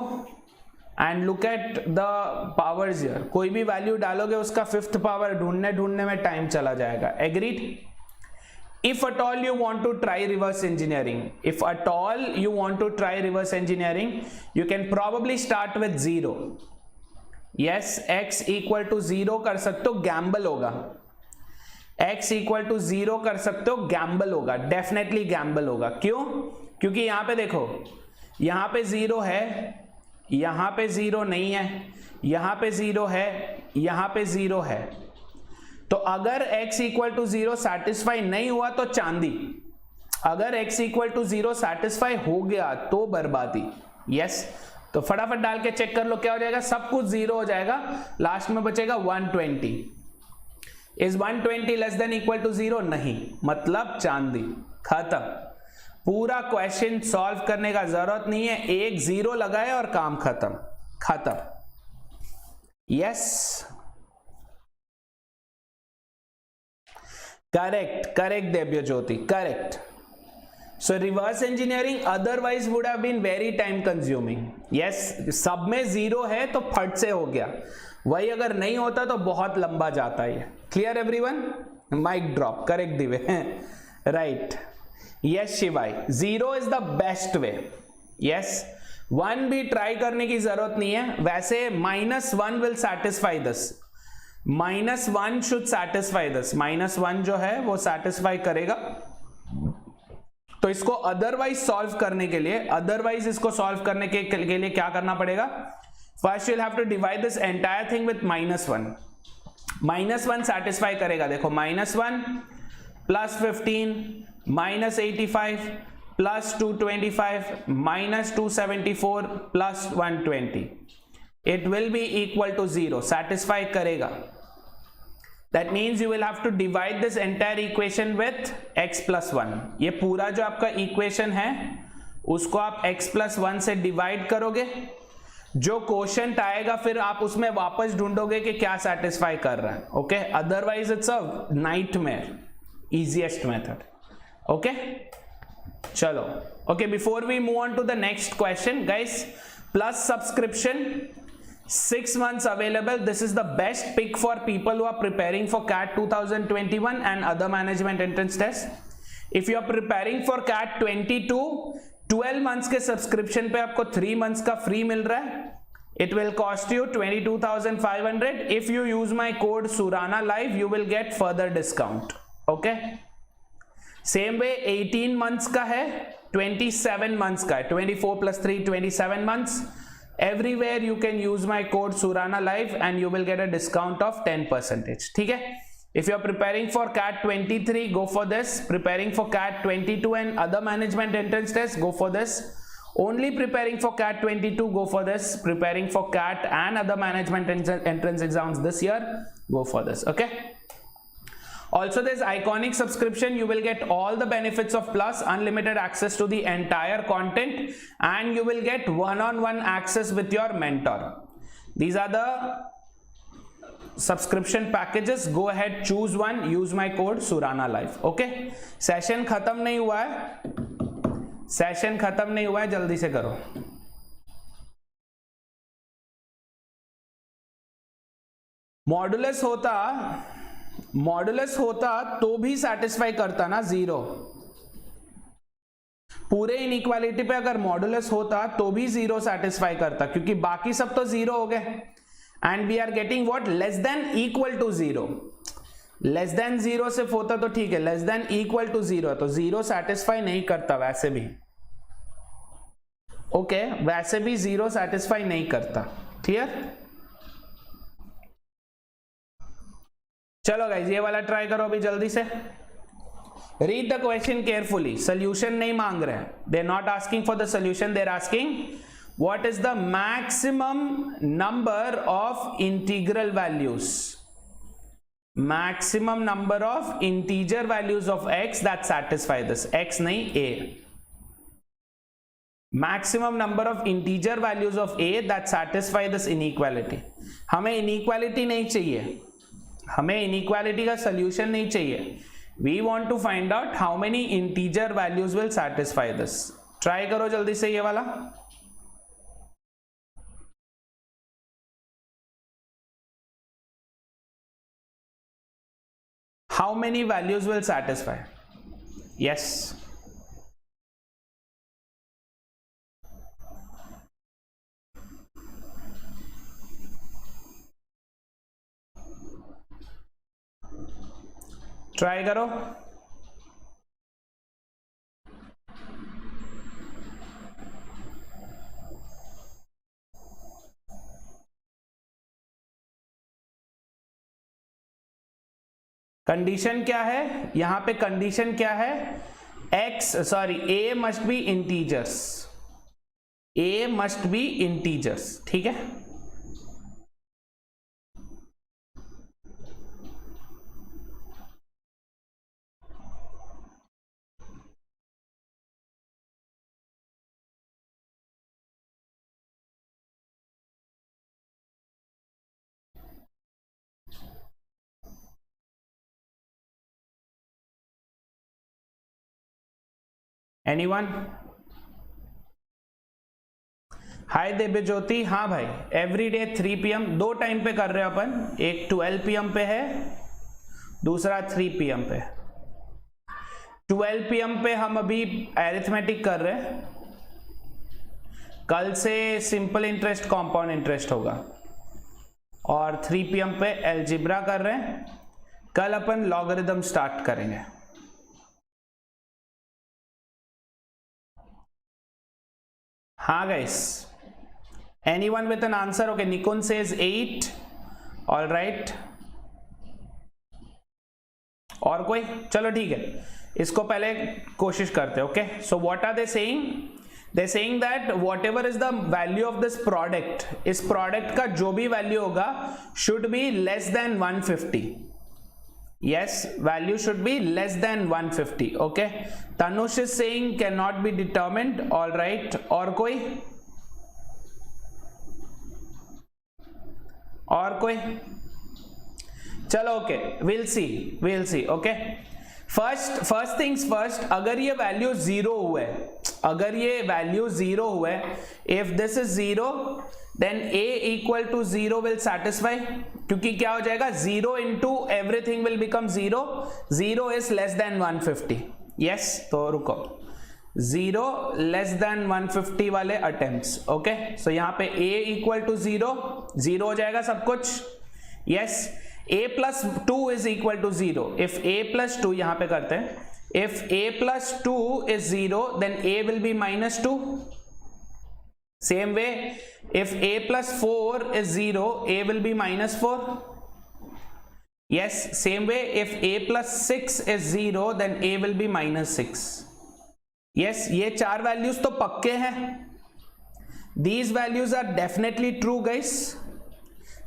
and look at the powers here. कोई भी वैल्यू डालोगे उसका फिफ्थ पावर ढूंढने में टाइम चला जाएगा। Agreed? If at all you want to try reverse engineering, you can probably start with 0. Yes, x equal to 0 कर सकते हो, गैम्बल होगा। x equal to 0 कर सकते हो, गैम्बल होगा, डेफिनेटली गैम्बल होगा। क्यों? क्योंकि यहां पे देखो, यहां पे 0 है, यहां पे 0 नहीं है, यहां पे 0 है, यहां पे 0 है। तो अगर x इक्वल टू 0 सेटिस्फाई नहीं हुआ तो चांदी, अगर x इक्वल टू 0 सेटिस्फाई हो गया तो बर्बादी। यस, तो फटाफट डाल के चेक कर लो क्या हो जाएगा। सब कुछ 0 हो जाएगा, लास्ट में बचेगा 120। Is 120 less than equal to 0? नहीं, मतलब चांदी, खत्म। पूरा क्वेश्चन सॉल्व करने का जरूरत नहीं है, एक 0 लगाए और काम खत्म। Yes, correct Debya Jyoti, correct. So reverse engineering otherwise would have been very time consuming. Yes, सब में 0 है तो फट से हो गया, वही अगर नहीं होता तो बहुत लंबा जाता है। Clear everyone? Mic drop, correct दिवे, right? Yes Shivai, 0 is the best way. Yes, 1 भी ट्राई करने की जरूरत नहीं है। वैसे -1 will satisfy this. -1 should satisfy this. -1 जो है वो satisfy करेगा। तो इसको अदरवाइज सॉल्व करने के लिए, क्या करना पड़ेगा? First you'll have to divide this entire thing with -1. -1 satisfy करेगा। देखो, -1 plus 15 minus 85 plus 225 minus 274 plus 120. It will be equal to 0. Satisfy करेगा। That means you will have to divide this entire equation with x plus 1. ये पूरा जो आपका equation है उसको आप x plus 1 से डिवाइड करोगे, जो क्वोशंट आएगा फिर आप उसमें वापस ढूंढोगे कि क्या सेटिस्फाई कर रहा है। Okay, otherwise it's a nightmare. Easiest method. Okay, चलो। Okay, before we move on to the next question guys, plus subscription 6 months available. This is the best pick for people who are preparing for CAT 2021 and other management entrance tests. If you are preparing for CAT 22, 12 months के subscription पे आपको 3 months का free मिल रहा है। It will cost you 22,500. If you use my code Surana Live, you will get further discount. Okay? Same way 18 months का है, 27 months का है, 24 plus 3 27 months. Everywhere you can use my code Surana Live and you will get a discount of 10%. ठीक है? If you are preparing for CAT 23, go for this. Preparing for CAT 22 and other management entrance tests, go for this. Only preparing for CAT 22, go for this. Preparing for CAT and other management entrance exams this year, go for this. Okay? Also, there's iconic subscription. You will get all the benefits of Plus, unlimited access to the entire content, and you will get one-on-one access with your mentor. These are the subscription packages. Go ahead, choose one, use my code Surana Live. Okay? Session खत्म नहीं हुआ है, जल्दी से करो। Modulus होता तो भी सेटिस्फाई करता ना 0। पूरे इनइक्वालिटी पे अगर मॉडुलस होता तो भी 0 सेटिस्फाई करता, क्योंकि बाकी सब तो 0 हो गए। And we are getting what, less than equal to 0। Less than 0 सिर्फ होता तो ठीक है, लेस देन इक्वल टू 0 है तो 0 सेटिस्फाई नहीं करता वैसे भी, ओके वैसे भी 0 सेटिस्फाई नहीं करता। क्लियर? चलो गाइज ये वाला ट्राई करो अभी जल्दी से। Read the question carefully, solution नहीं मांग रहे हैं, they are not asking for the solution, they are asking what is the maximum number of integral values, maximum number of integer values of x that satisfy this, x नहीं a, maximum number of integer values of a that satisfy this inequality। हमें inequality नहीं चाहिए, हमें inequality का solution नहीं चाहिए, we want to find out how many integer values will satisfy this. Try करो जल्दी से ये वाला। How many values will satisfy? Yes, try करो। कंडीशन क्या है यहां पे, कंडीशन क्या है, a must be integers, a must be integers, ठीक है। एनीवन? हाय दिव्य ज्योति, हाँ भाई एवरीडे 3 PM, 2 टाइम पे कर रहे हैं अपन, एक 12 PM पे है, दूसरा 3 PM पे। 12 PM पे हम अभी एरिथमेटिक कर रहे हैं, कल से सिंपल इंटरेस्ट कंपाउंड इंटरेस्ट होगा, और 3 PM पे एल्जेब्रा कर रहे हैं, कल अपन लॉगरिथम स्टार्ट करेंगे। हाँ guys, anyone with an answer? Okay, Nikon says 8, all right, और कोई? चलो ठीक है, इसको पहले कोशिश करते हैं। Okay, so what are they saying? They saying that whatever is the value of this product, इस प्रोडक्ट का जो भी वैल्यू होगा should be less than 150। Yes, value should be less than 150. Okay, Tanush is saying cannot be determined. All right, और कोई? और कोई? चलो okay, we'll see. Okay, first things first, अगर ये वैल्यू 0 हुए, अगर ये वैल्यू 0 हुए, if this is 0 then a equal to 0 will satisfy, क्योंकि क्या हो जाएगा, 0 into everything will become 0, 0 is less than 150। yes, तो रुको, 0 less than 150 वाले attempts। ओके, सो यहाँ पे a equal to 0 हो जाएगा सब कुछ। yes, a plus 2 is equal to 0, if a plus 2 यहाँ पे करते हैं, if a plus 2 is 0 then a will be minus 2। Same way, if a plus 4 is 0, a will be minus 4। yes, same way, if a plus 6 is 0 then a will be minus 6। yes, ये 4 values तो पक्के हैं, these values are definitely true guys।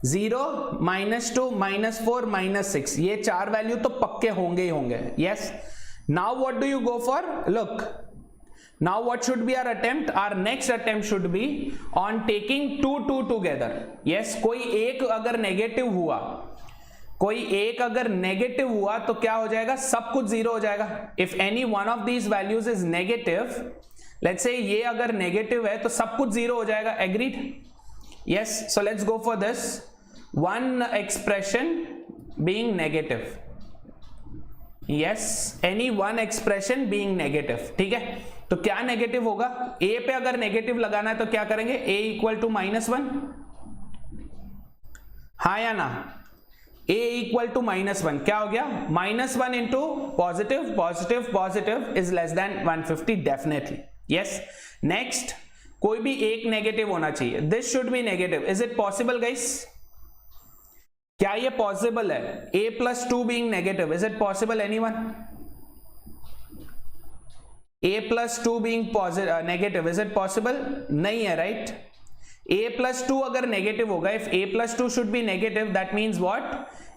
0, -2, -4, -6, ये 4 value तो पक्के होंगे ही होंगे। yes, now what do you go for? look, now what should be our attempt? Our next attempt should be on taking 2 together। yes, कोई एक अगर नेगेटिव हुआ, तो क्या हो जाएगा, सब कुछ 0 हो जाएगा। if any one of these values is negative, let's say ये अगर नेगेटिव है तो सब कुछ 0 हो जाएगा। agreed? yes, so let's go for this one expression being negative। yes, any one expression being negative। ठीक है, तो क्या नेगेटिव होगा, a पे अगर नेगेटिव लगाना है तो क्या करेंगे, a इक्वल टू -1, हाँ या ना? a इक्वल टू -1 क्या हो गया? -1 into positive positive positive is less than 150 definitely. Yes. Next, कोई भी एक नेगेटिव होना चाहिए. This should be negative. Is it possible guys? क्या ये पॉसिबल है? a+2 being negative, is it possible anyone? a+2 being negative, is it possible? नहीं है, राइट? a+2 अगर नेगेटिव होगा, if a+2 should be negative, that means what?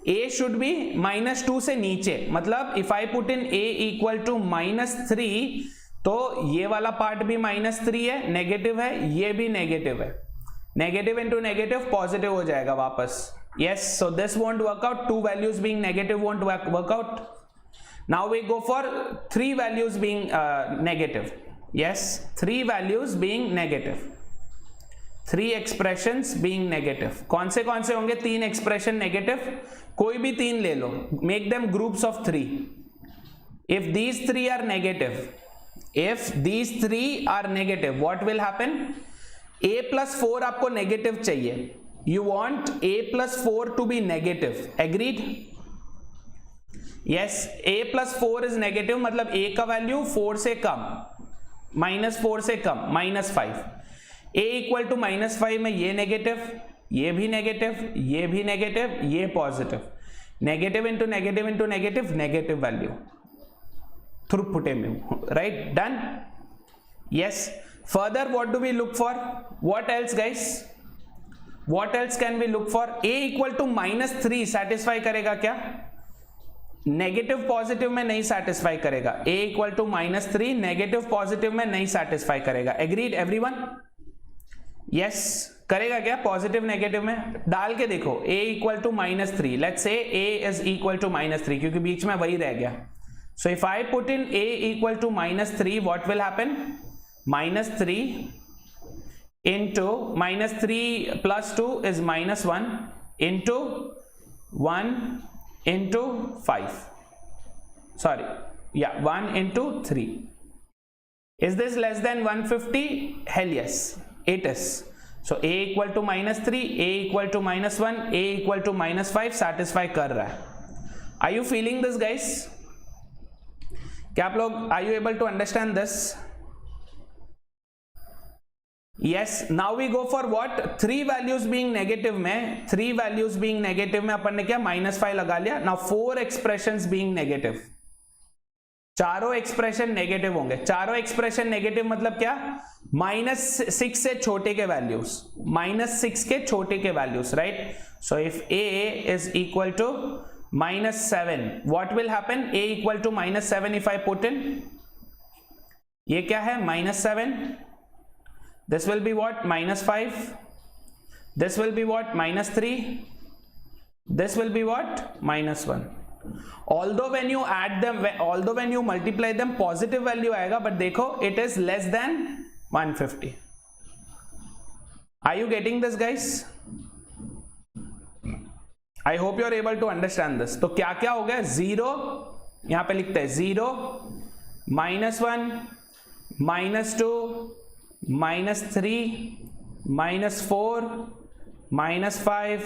a should be -2 से नीचे. मतलब if I put in a equal to -3, तो ये वाला पार्ट भी -3 है, नेगेटिव है, ये भी नेगेटिव है. नेगेटिव इंटू नेगेटिव पॉजिटिव हो जाएगा वापस. Yes, so this won't work out. Two values being negative won't work out. Now we go for three values being negative. Yes, three values being negative. Three expressions being negative. कौन से होंगे तीन expression negative? कोई भी तीन ले लो. Make them groups of three. If these three are negative, what will happen? a+4 आपको negative चाहिए. You want a+4 to be negative. Agreed? Yes, a+4 is negative, मतलब a का वैल्यू 4 से कम, -4 से कम, -5. a इक्वल टू -5 में ये negative, ये भी नेगेटिव, ये भी नेगेटिव, ये positive. Negative into negative into negative, negative value throughput में. Right? Done. Yes. Further what do we look for? What else guys? What else can we look for? a equal to -3 satisfy करेगा क्या? Negative positive में नहीं satisfy करेगा. a equal to -3 negative positive में नहीं satisfy करेगा. Agreed everyone? Yes. करेगा क्या? पॉजिटिव नेगेटिव में डाल के देखो. a equal to -3, let's say a is equal to -3, क्योंकि बीच में वही रह गया. So if I put in a equal to -3, what will happen? -3 into -3 plus 2 is -1 into 1 into 5. Sorry, yeah, 1 into 3. Is this less than 150? Hell yes, it is. So a equal to -3, a equal to -1, a equal to -5 satisfy कर रहा है. Are you feeling this, guys? क्या आप लोग are you able to understand this? Yes. Now we go for what? Three values being negative में, three values being negative में अपन ने क्या? -5 लगा लिया. Now 4 expressions being negative. चारों एक्सप्रेशन नेगेटिव होंगे. चारों एक्सप्रेशन नेगेटिव मतलब क्या? -6 से छोटे के वैल्यूज, -6 के छोटे के values. Right? So if a is equal to -7, what will happen? a equal to -7 if I put in, ये क्या है? -7. This will be what? -5. This will be what? -3. This will be what? -1. Although when you add them, although when you multiply them, positive value आएगा, but देखो it is less than 150. Are you getting this, guys? I hope you are able to understand this. तो क्या क्या हो गया? 0, यहां पे लिखते हैं 0, -1, -2, -3, -4, -5,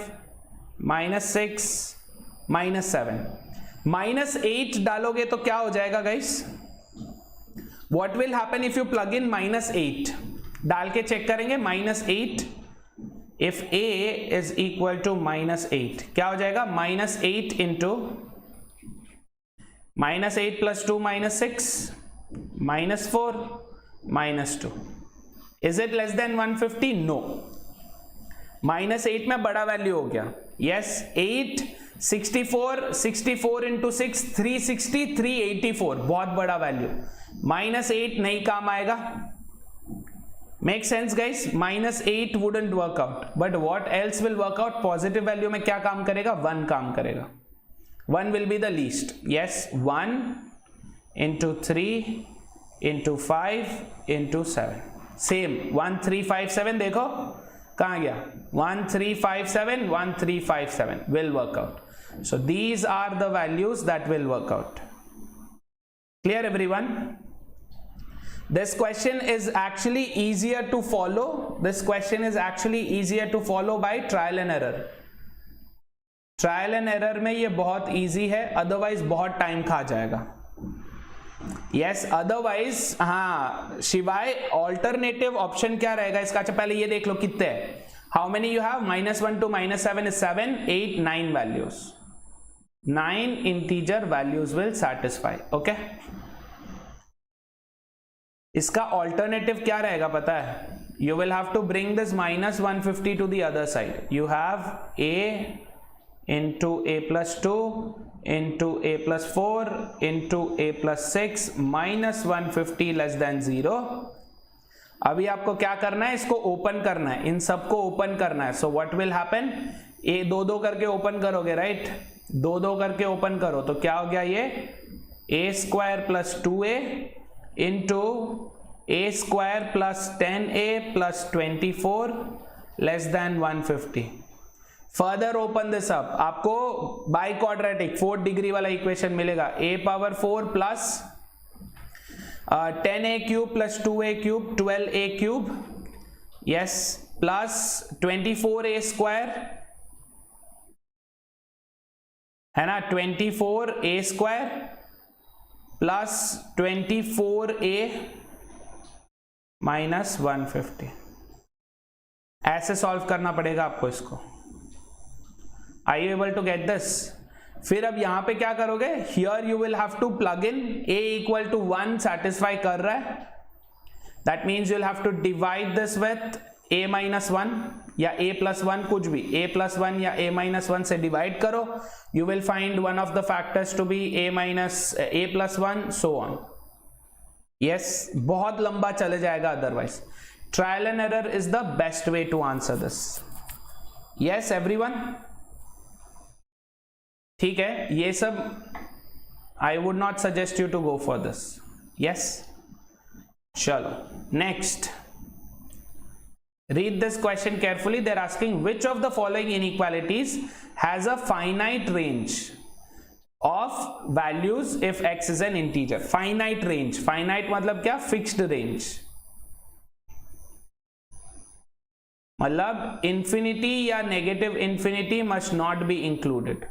-6, -7. -8 डालोगे तो क्या हो जाएगा guys? What will happen if you plug in -8? डाल के चेक करेंगे. -8 if a is equal to -8 क्या हो जाएगा? -8 into -8 plus 2 -6 -4 -2. Is it less than 150? No. -8 में बड़ा वैल्यू हो गया. Yes, 8, 64 into 6 360, 384 बहुत बड़ा वैल्यू. -8 नहीं काम आएगा. Make sense guys? -8 wouldn't work out. But what else will work out? Positive value में क्या काम करेगा? 1 काम करेगा. 1 will be the least. Yes, 1 into 3 into 5 into 7. Same 1 3 5 7 देखो कहां गया? 1 3 5 7 1 3 5 7 will work out. So these are the values that will work out. Clear everyone? This question is actually easier to follow. This question is actually easier to follow by trial and error. Trial and error में ये बहुत easy है, otherwise बहुत time खा जाएगा। Yes otherwise, हाँ शिवाय alternative option क्या रहेगा इसका? अच्छा पहले ये देख लो कितने है, how many you have, -1 to -7 is 7, 8, 9 values, 9 integer values will satisfy, okay? इसका ऑल्टरनेटिव क्या रहेगा पता है? You will have to bring this -150 to the other side. You have a into a plus 2 into a plus 4 into a plus 6 -150 less than 0. अभी आपको क्या करना है? इसको ओपन करना है, इन सबको ओपन करना है। सो व्हाट विल हैपन, ए दो दो करके ओपन करोगे, राइट? दो दो करके ओपन करो तो क्या हो गया ये, a square plus 2a into a square plus 10a plus 24 less than 150। Further open this up, आपको बाई क्वाड्रेटिक 4 डिग्री वाला इक्वेशन मिलेगा, a power 4 plus 10a cube plus 2a cube 12a cube, yes, plus 24a square है ना, 24a square plus 24a minus 150। ऐसे solve करना पड़ेगा आपको इसको। Are you able to get this? फिर अब यहां पे क्या करोगे, here you will have to plug in a equal to 1 satisfy कर रहा है, that means you will have to divide this with a minus 1 या a प्लस 1, कुछ भी a प्लस 1 या a माइनस 1 से डिवाइड करो, you will find one of the factors to be a plus 1 so on. Yes, बहुत लंबा चले जाएगा otherwise. Trial and error is the best way to answer this. Yes everyone, ठीक है, ये सब I would not suggest you to go for this. Yes, चलो next, read this question carefully. They're asking which of the following inequalities has a finite range of values if x is an integer. Finite range, finite मतलब क्या, fixed range, मतलब infinity या negative infinity must not be included.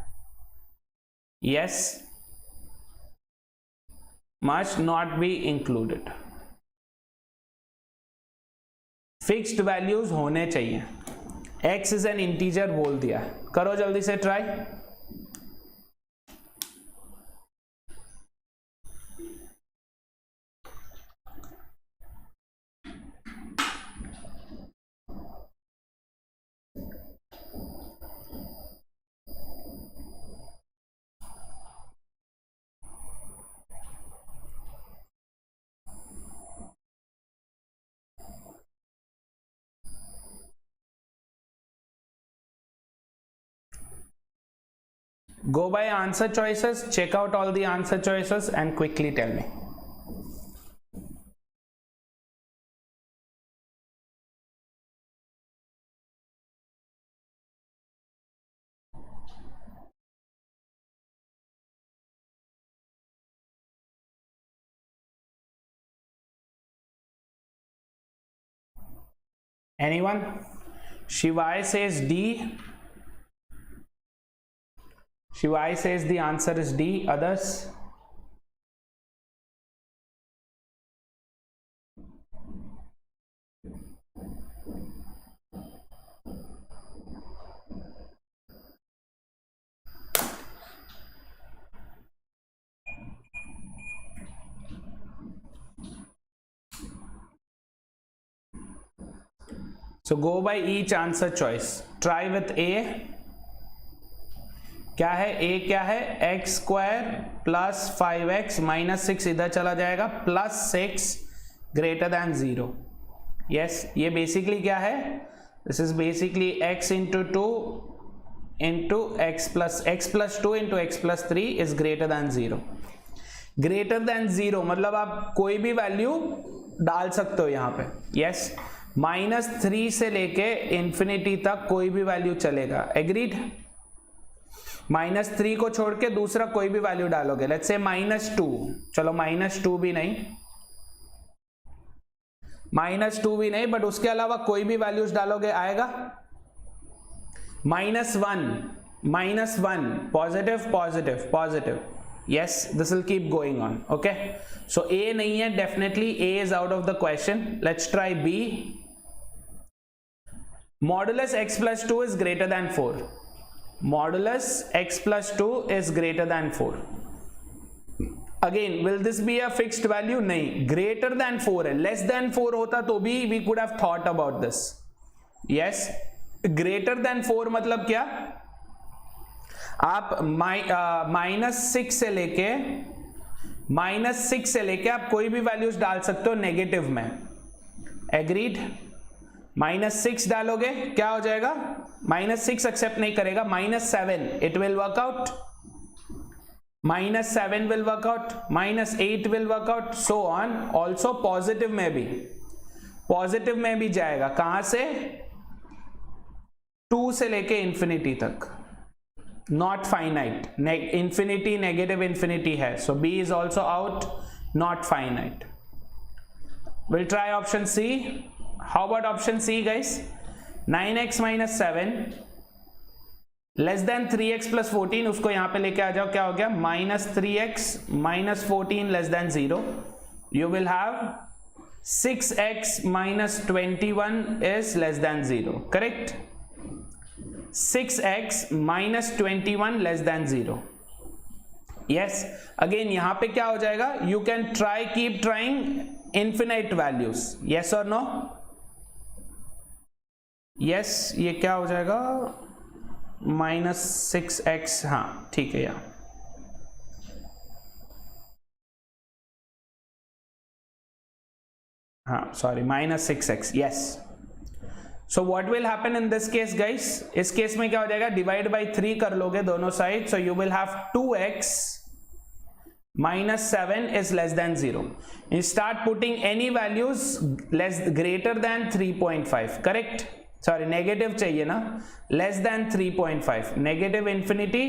Yes, must not be included. Fixed values होने चाहिए। x is an integer बोल दिया, करो जल्दी से try. Go by answer choices, check out all the answer choices and quickly tell me. Anyone? Shivai says D. Shivai says the answer is D. Others? So go by each answer choice. Try with A. क्या है a, क्या है, x square plus 5x minus 6 इधर चला जाएगा, plus 6 greater than 0। Yes, ये basically क्या है, this is basically x into 2 into x plus 2 into x plus 3 is greater than 0। Greater than 0 मतलब आप कोई भी वैल्यू डाल सकते हो यहाँ पे। यस, -3 से लेके इंफिनिटी तक कोई भी वैल्यू चलेगा। एग्रीड? -3 को छोड़ के दूसरा कोई भी वैल्यू डालोगे, लेट्स से -2, चलो -2 भी नहीं, -2 भी नहीं, बट उसके अलावा कोई भी वैल्यूज डालोगे आएगा। -1 -1, positive, positive, positive. Yes, this will keep going on. Okay, so A नहीं है, definitely A is out of the question. Let's try B. Modulus x plus 2 is greater than 4. Modulus x plus 2 is greater than 4. Again, will this be a fixed value? नहीं, greater than 4 है. Less than 4 होता तो भी we could have thought about this. Yes, greater than 4 मतलब क्या? आप -6 से लेके आप कोई भी वैल्यूज डाल सकते हो नेगेटिव में. एग्रीड? -6 डालोगे क्या हो जाएगा? -6 एक्सेप्ट नहीं करेगा. -7 it will work out, -7 will work out, -8 will work out, so on. Also positive में भी जाएगा. कहां से? 2 से लेके इंफिनिटी तक. Not finite. Infinity, negative infinity है. So B is also out. Not finite. We'll try option C. How about option C, guys? 9x minus 7 less than 3x plus 14. उसको यहाँ पे लेके आ जाओ. क्या हो गया? -3x minus 14 less than 0. You will have 6x minus 21 is less than 0. Correct? 6x minus 21 less than 0. Yes, again यहाँ पे क्या हो जाएगा? You can keep trying infinite values. Yes or no? Yes, ये क्या हो जाएगा? -6x. हाँ ठीक है यार. हाँ sorry, -6x. Yes. So what will happen in this case, guys? इस केस में क्या हो जाएगा? डिवाइड बाई 3 कर लोगे दोनों side. So you will have 2x minus 7 is less than 0. You start putting any values greater than 3.5. Correct? Sorry, negative चाहिए ना? Less than 3.5. Negative infinity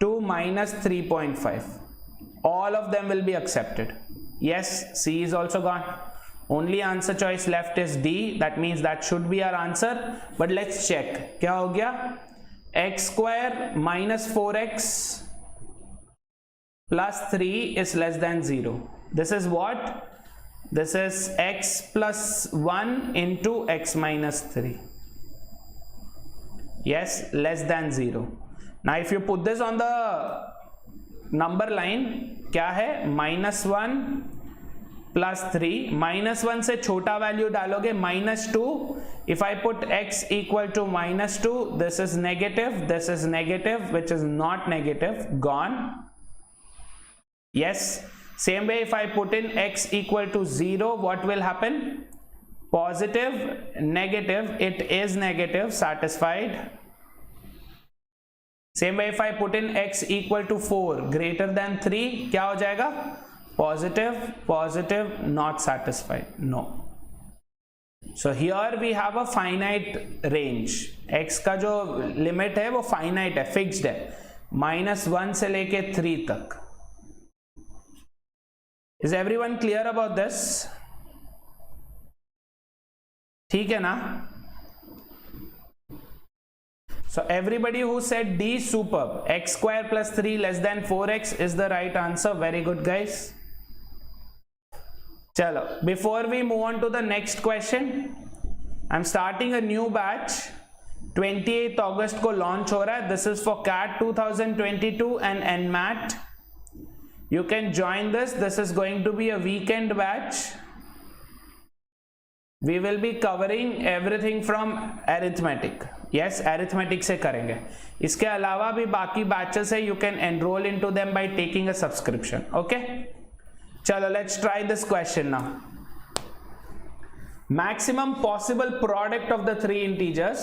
to -3.5. All of them will be accepted. Yes, C is also gone. Only answer choice left is D. That means that should be our answer. But let's check. क्या हो गया? x square minus 4x plus 3 is less than 0. This is what? This is x plus 1 into x minus 3. Yes, less than 0. Now if you put this on the number line, क्या है? -1 plus 3. -1 से छोटा value डालोगे -2. If I put x equal to -2, this is negative, which is not negative, gone. Yes, same way if I put in x equal to 0, what will happen? Positive, negative, it is negative, satisfied. Same way if I put in x equal to 4 greater than 3, क्या हो जाएगा? Positive, not satisfied. No. So here we have a finite range. X का जो limit है वो finite है, fixed है, -1 से लेके 3 तक. Is everyone clear about this? ठीक है ना? So everybody who said D, superb. X square plus 3 less than 4x is the right answer. Very good, guys. चलो, before we move on to the next question, I'm starting a new batch. 28th August को launch हो रहा है. This is for CAT 2022 and IPMAT. You can join this. This is going to be a weekend batch. We will be covering everything from arithmetic. Yes, arithmetic से करेंगे. इसके अलावा भी बाकी batches है. You can enroll into them by taking a subscription. Okay? चलो, let's try this question now. Maximum possible product of the three integers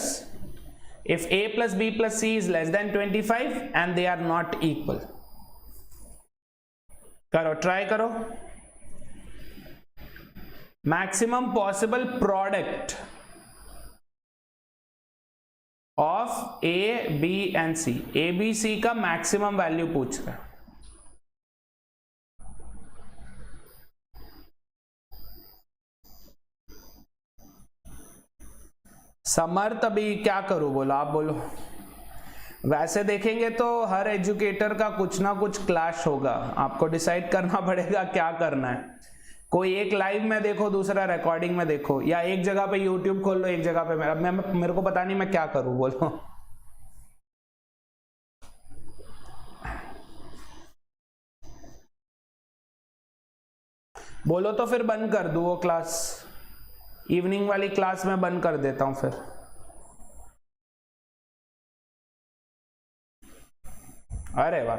if a plus b plus c is less than 25 and they are not equal. करो, try करो. Maximum possible product of a, b and c. a, b, c का maximum value पूछ रहा है. समर्थ, अभी क्या करूं? बोलो, आप बोलो. वैसे देखेंगे तो हर एजुकेटर का कुछ ना कुछ क्लैश होगा, आपको डिसाइड करना पड़ेगा क्या करना है। कोई एक लाइव में देखो, दूसरा रिकॉर्डिंग में देखो, या एक जगह पे यूट्यूब खोल लो, एक जगह पे मेरे को पता नहीं मैं क्या करूं, बोलो। बोलो तो फिर बंद कर दूं वो क्लास, इवनिंग वाली क्लास में बंद कर देता हूं फिर। अरे वाह।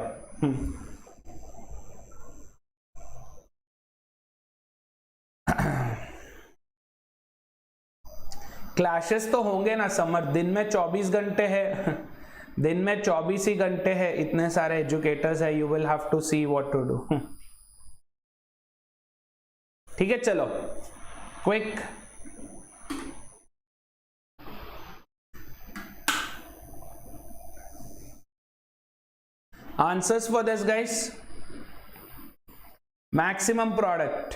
क्लैशेस तो होंगे ना समर, दिन में 24 घंटे है दिन में 24 ही घंटे है, इतने सारे एजुकेटर्स है, you will have to see what to do. ठीक है, चलो quick. Answers for this guys, maximum product,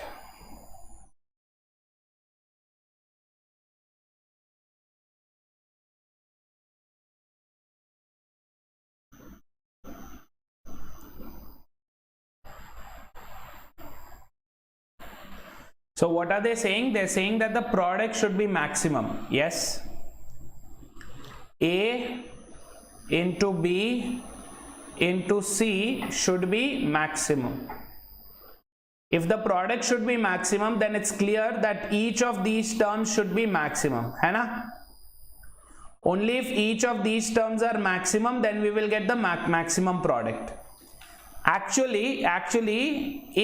so what are they saying? They're saying that the product should be maximum. Yes, A into B into C should be maximum. If the product should be maximum, then it's clear that each of these terms should be maximum, है ना? Only if each of these terms are maximum, then we will get the maximum product. Actually,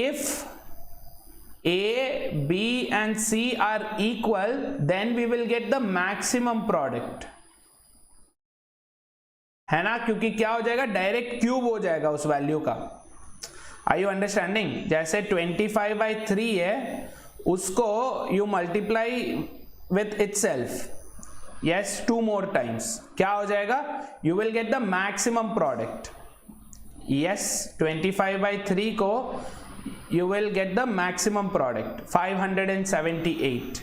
if A, B and C are equal, then we will get the maximum product, है ना? क्योंकि क्या हो जाएगा, direct cube हो जाएगा उस value का। Are you understanding? जैसे 25/3 है, उसको you multiply with itself, yes, 2 more times, क्या हो जाएगा, you will get the maximum product. Yes, 25/3 को you will get the maximum product 578,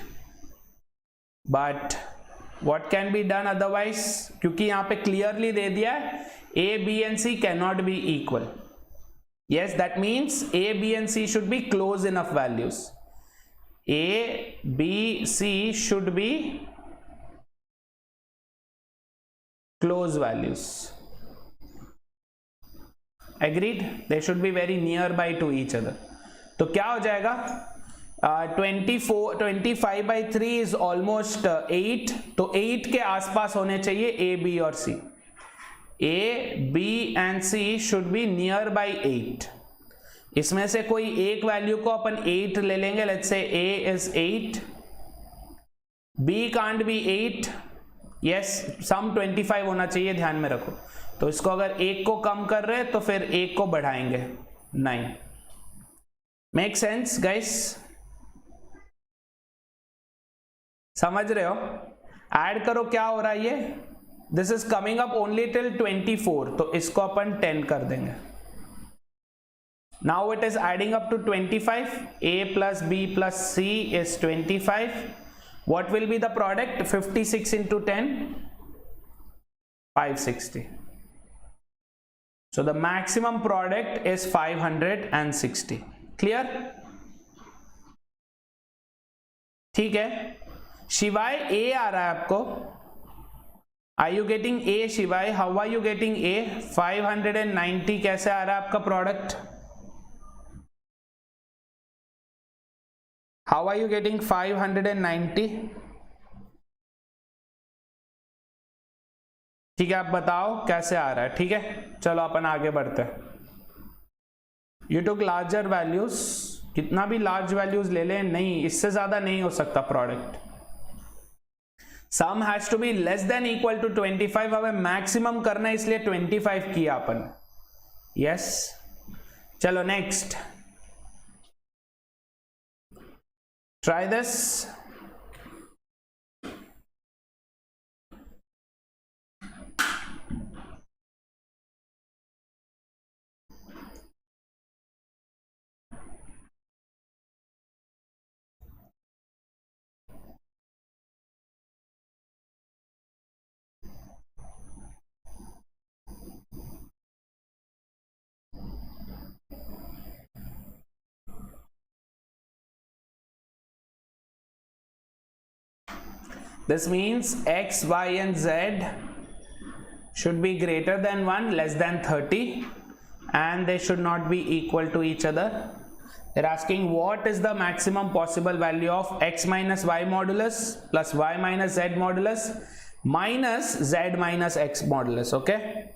but what can be done otherwise? क्योंकि यहाँ पे clearly दे दिया है A, B and C cannot be equal. Yes, that means A, B and C should be close enough values. A, B, C should be close values. Agreed? They should be very nearby to each other. तो क्या हो जाएगा, 25/3 is almost 8, तो 8 के आसपास होने चाहिए A, B और C. A, B and C should be near by 8. इसमें से कोई एक वैल्यू को अपन 8 ले लेंगे, let's say A is 8, B can't be 8, yes, सम 25 होना चाहिए, ध्यान में रखो। तो इसको अगर 1 को कम कर रहे हैं तो फिर 1 को बढ़ाएंगे, 9। Make sense guys? समझ रहे हो? ऐड करो, क्या हो रहा है ये, this is coming up only till 24, तो इसको अपन 10 कर देंगे। Now it is adding up to 25, A plus B plus C is 25. What will be the product? 56 into 10, 560. So the maximum product is 560. Clear? ठीक है, शिवाय A आ रहा है आपको, are you getting A Shivay? How are you getting A? 590 कैसे आ रहा है आपका product? How are you getting 590? ठीक है, आप बताओ कैसे आ रहा है। ठीक है, चलो अपन आगे बढ़ते हैं। यू टुक लार्जर वैल्यूज, कितना भी लार्ज वैल्यूज ले लें, नहीं, इससे ज्यादा नहीं हो सकता product. Sum has to be less than equal to 25, हमें मैक्सिमम करना है इसलिए 25 किया अपन। यस, चलो next, try this. This means x, y and z should be greater than 1, less than 30, and they should not be equal to each other. They're asking what is the maximum possible value of x minus y modulus plus y minus z modulus minus z minus x modulus. Okay,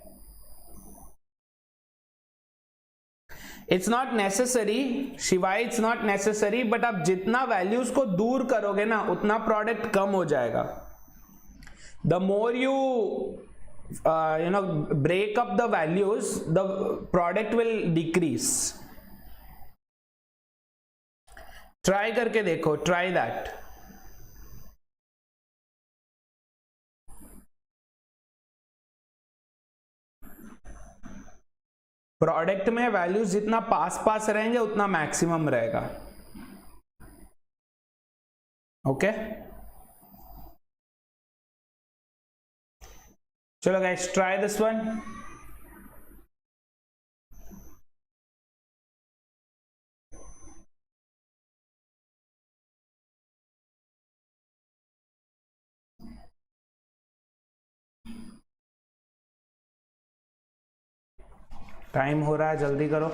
it's not necessary, शिवाय it's not necessary, but आप जितना values को दूर करोगे ना उतना product कम हो जाएगा. The more you break up the values, the product will decrease. Try करके देखो, try that. प्रोडक्ट में वैल्यूज जितना पास पास रहेंगे उतना मैक्सिमम रहेगा. ओके, चलो guys, try this one. Time हो रहा है, जल्दी करो.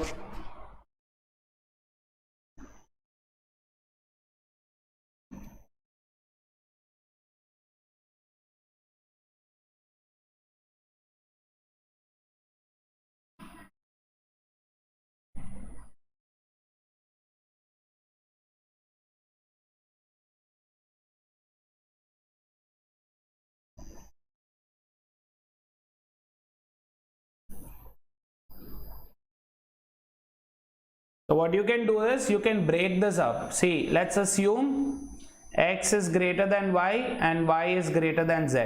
So what you can do is you can break this up. See, let's assume x is greater than y and y is greater than z.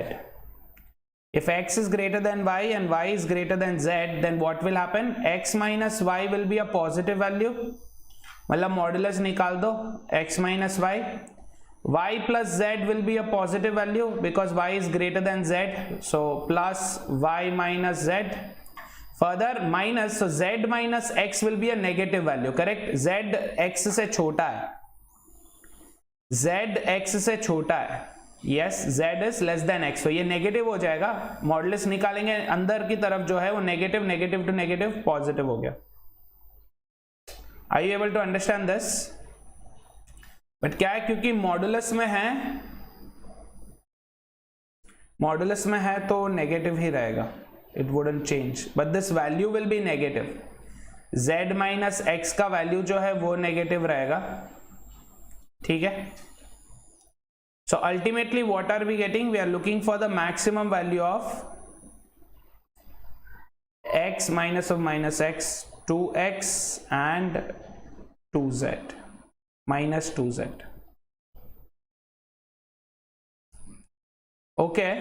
If x is greater than y and y is greater than z, then what will happen? X minus y will be a positive value. मतलब modulus निकाल दो, x minus y. Y plus z will be a positive value because y is greater than z. So plus y minus z. Further minus, so z minus x will be a negative value, correct? Z x से छोटा है, z x से छोटा है, yes, z is less than x, तो ये negative हो जाएगा. मॉडुलस निकालेंगे अंदर की तरफ जो है वो negative, negative to negative positive हो गया. Are you able to understand this? But क्या है, क्योंकि मॉडुलस में है तो नेगेटिव ही रहेगा. It wouldn't change, but this value will be negative. Z minus x का वैल्यू जो है वो नेगेटिव रहेगा. ठीक है, so ultimately what are we getting? We are looking for the maximum value of x minus of minus x, 2x and 2z minus 2z. Okay,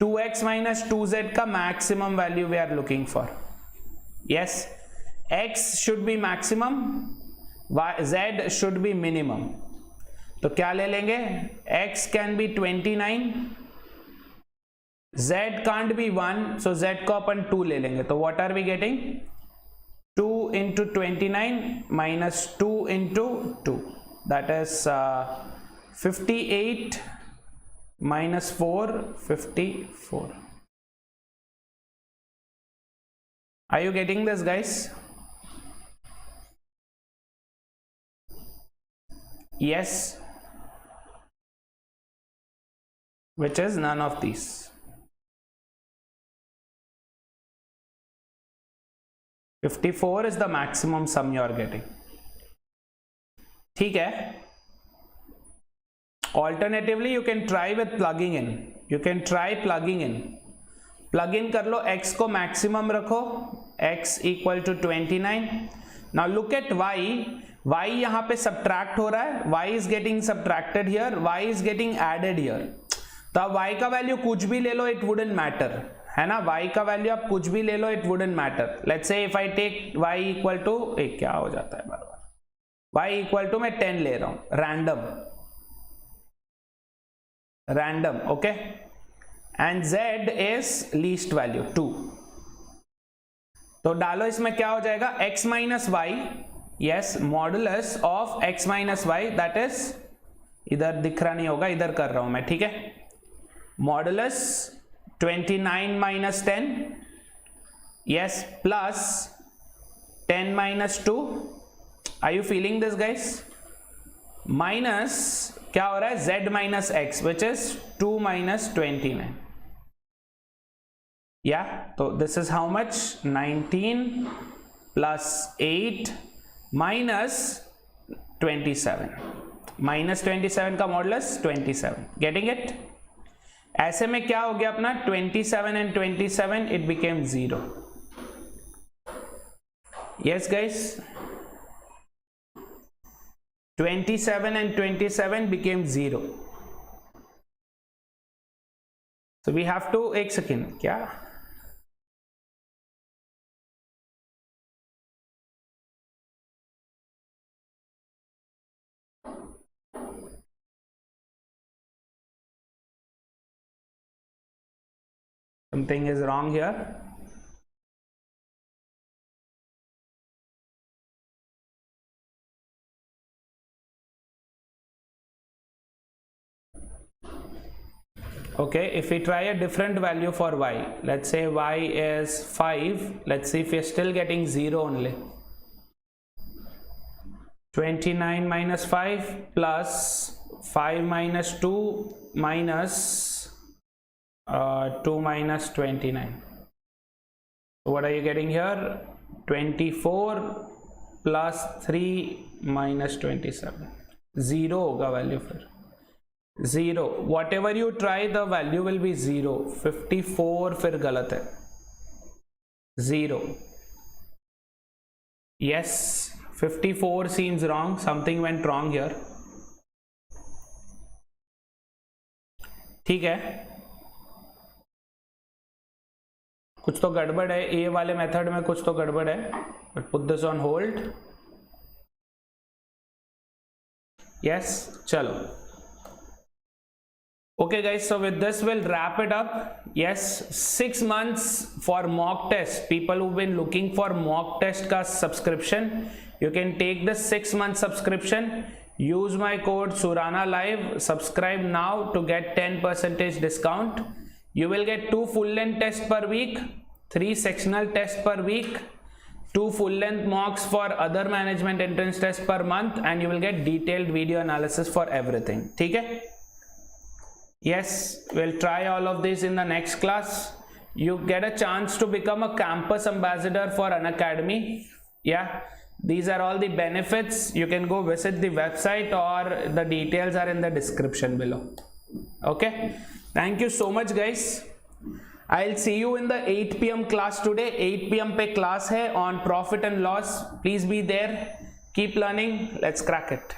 2x minus 2z का maximum value we are looking for. Yes, x should be maximum, z should be minimum. तो क्या ले लेंगे? x can be 29, z can't be 1, so z को अपन 2 ले लेंगे. तो what are we getting? 2 into 29 minus 2 into 2, that is 58 minus 4, 54. Are you getting this, guys? Yes, which is none of these. $54 is the maximum sum you are getting. ठीक है. Alternatively, you can try with plugging in. You can try plugging in. Plug in कर लो, x को maximum रखो, x equal to 29. Now look at y. Y यहाँ पे subtract हो रहा है. Y is getting subtracted here. Y is getting added here. तो अब y का वैल्यू कुछ भी ले लो, it wouldn't matter, है ना. y का वैल्यू आप कुछ भी ले लो, it wouldn't matter. Let's say if I take y equal to, क्या हो जाता है बार बार, y equal to मैं 10 ले रहा हूँ, random, okay, and z is least value 2. तो डालो इसमें, क्या हो जाएगा? x minus y, yes, modulus of x minus y, that is इधर दिख रहा नहीं होगा, इधर कर रहा हूं मैं, ठीक है। Modulus 29 minus 10, yes, plus 10 minus 2, are you feeling this guys, minus क्या हो रहा है, z minus x which is 2 minus 29, या तो this is how much, 19 plus 8 minus 27, minus 27 का मॉडुलस 27, गेटिंग इट। ऐसे में क्या हो गया अपना 27 and 27, it became 0, yes guys, 27 and 27 became 0. So we have to, एक सेकेंड, क्या something is wrong here. Okay, if we try a different value for y, let's say y is 5, let's see if we're still getting 0 only. 29 minus 5 plus 5 minus 2 minus 2 minus 29. So what are you getting here? 24 plus 3 minus 27. 0 होगा value फिर. 0, whatever you try the value will be 0. 54 फिर गलत है, 0, yes, 54 seems wrong, something went wrong here, ठीक है, कुछ तो गड़बड़ है ए वाले मेथड में, कुछ तो गड़बड़ है, but put this on hold, yes, चलो. Okay guys, so with this we'll wrap it up. Yes, 6 months for mock test. People who've been looking for mock test ka subscription, you can take the 6-month subscription. Use my code Surana Live. Subscribe now to get 10% discount. You will get 2 full-length tests per week, 3 sectional tests per week, 2 full-length mocks for other management entrance tests per month, and you will get detailed video analysis for everything. ठीक है? Yes, we'll try all of this in the next class. You get a chance to become a campus ambassador for Unacademy. Yeah, these are all the benefits. You can go visit the website, or the details are in the description below. Okay, thank you so much guys. I'll see you in the 8 PM class today. 8 PM पे class है on profit and loss. Please be there. Keep learning. Let's crack it.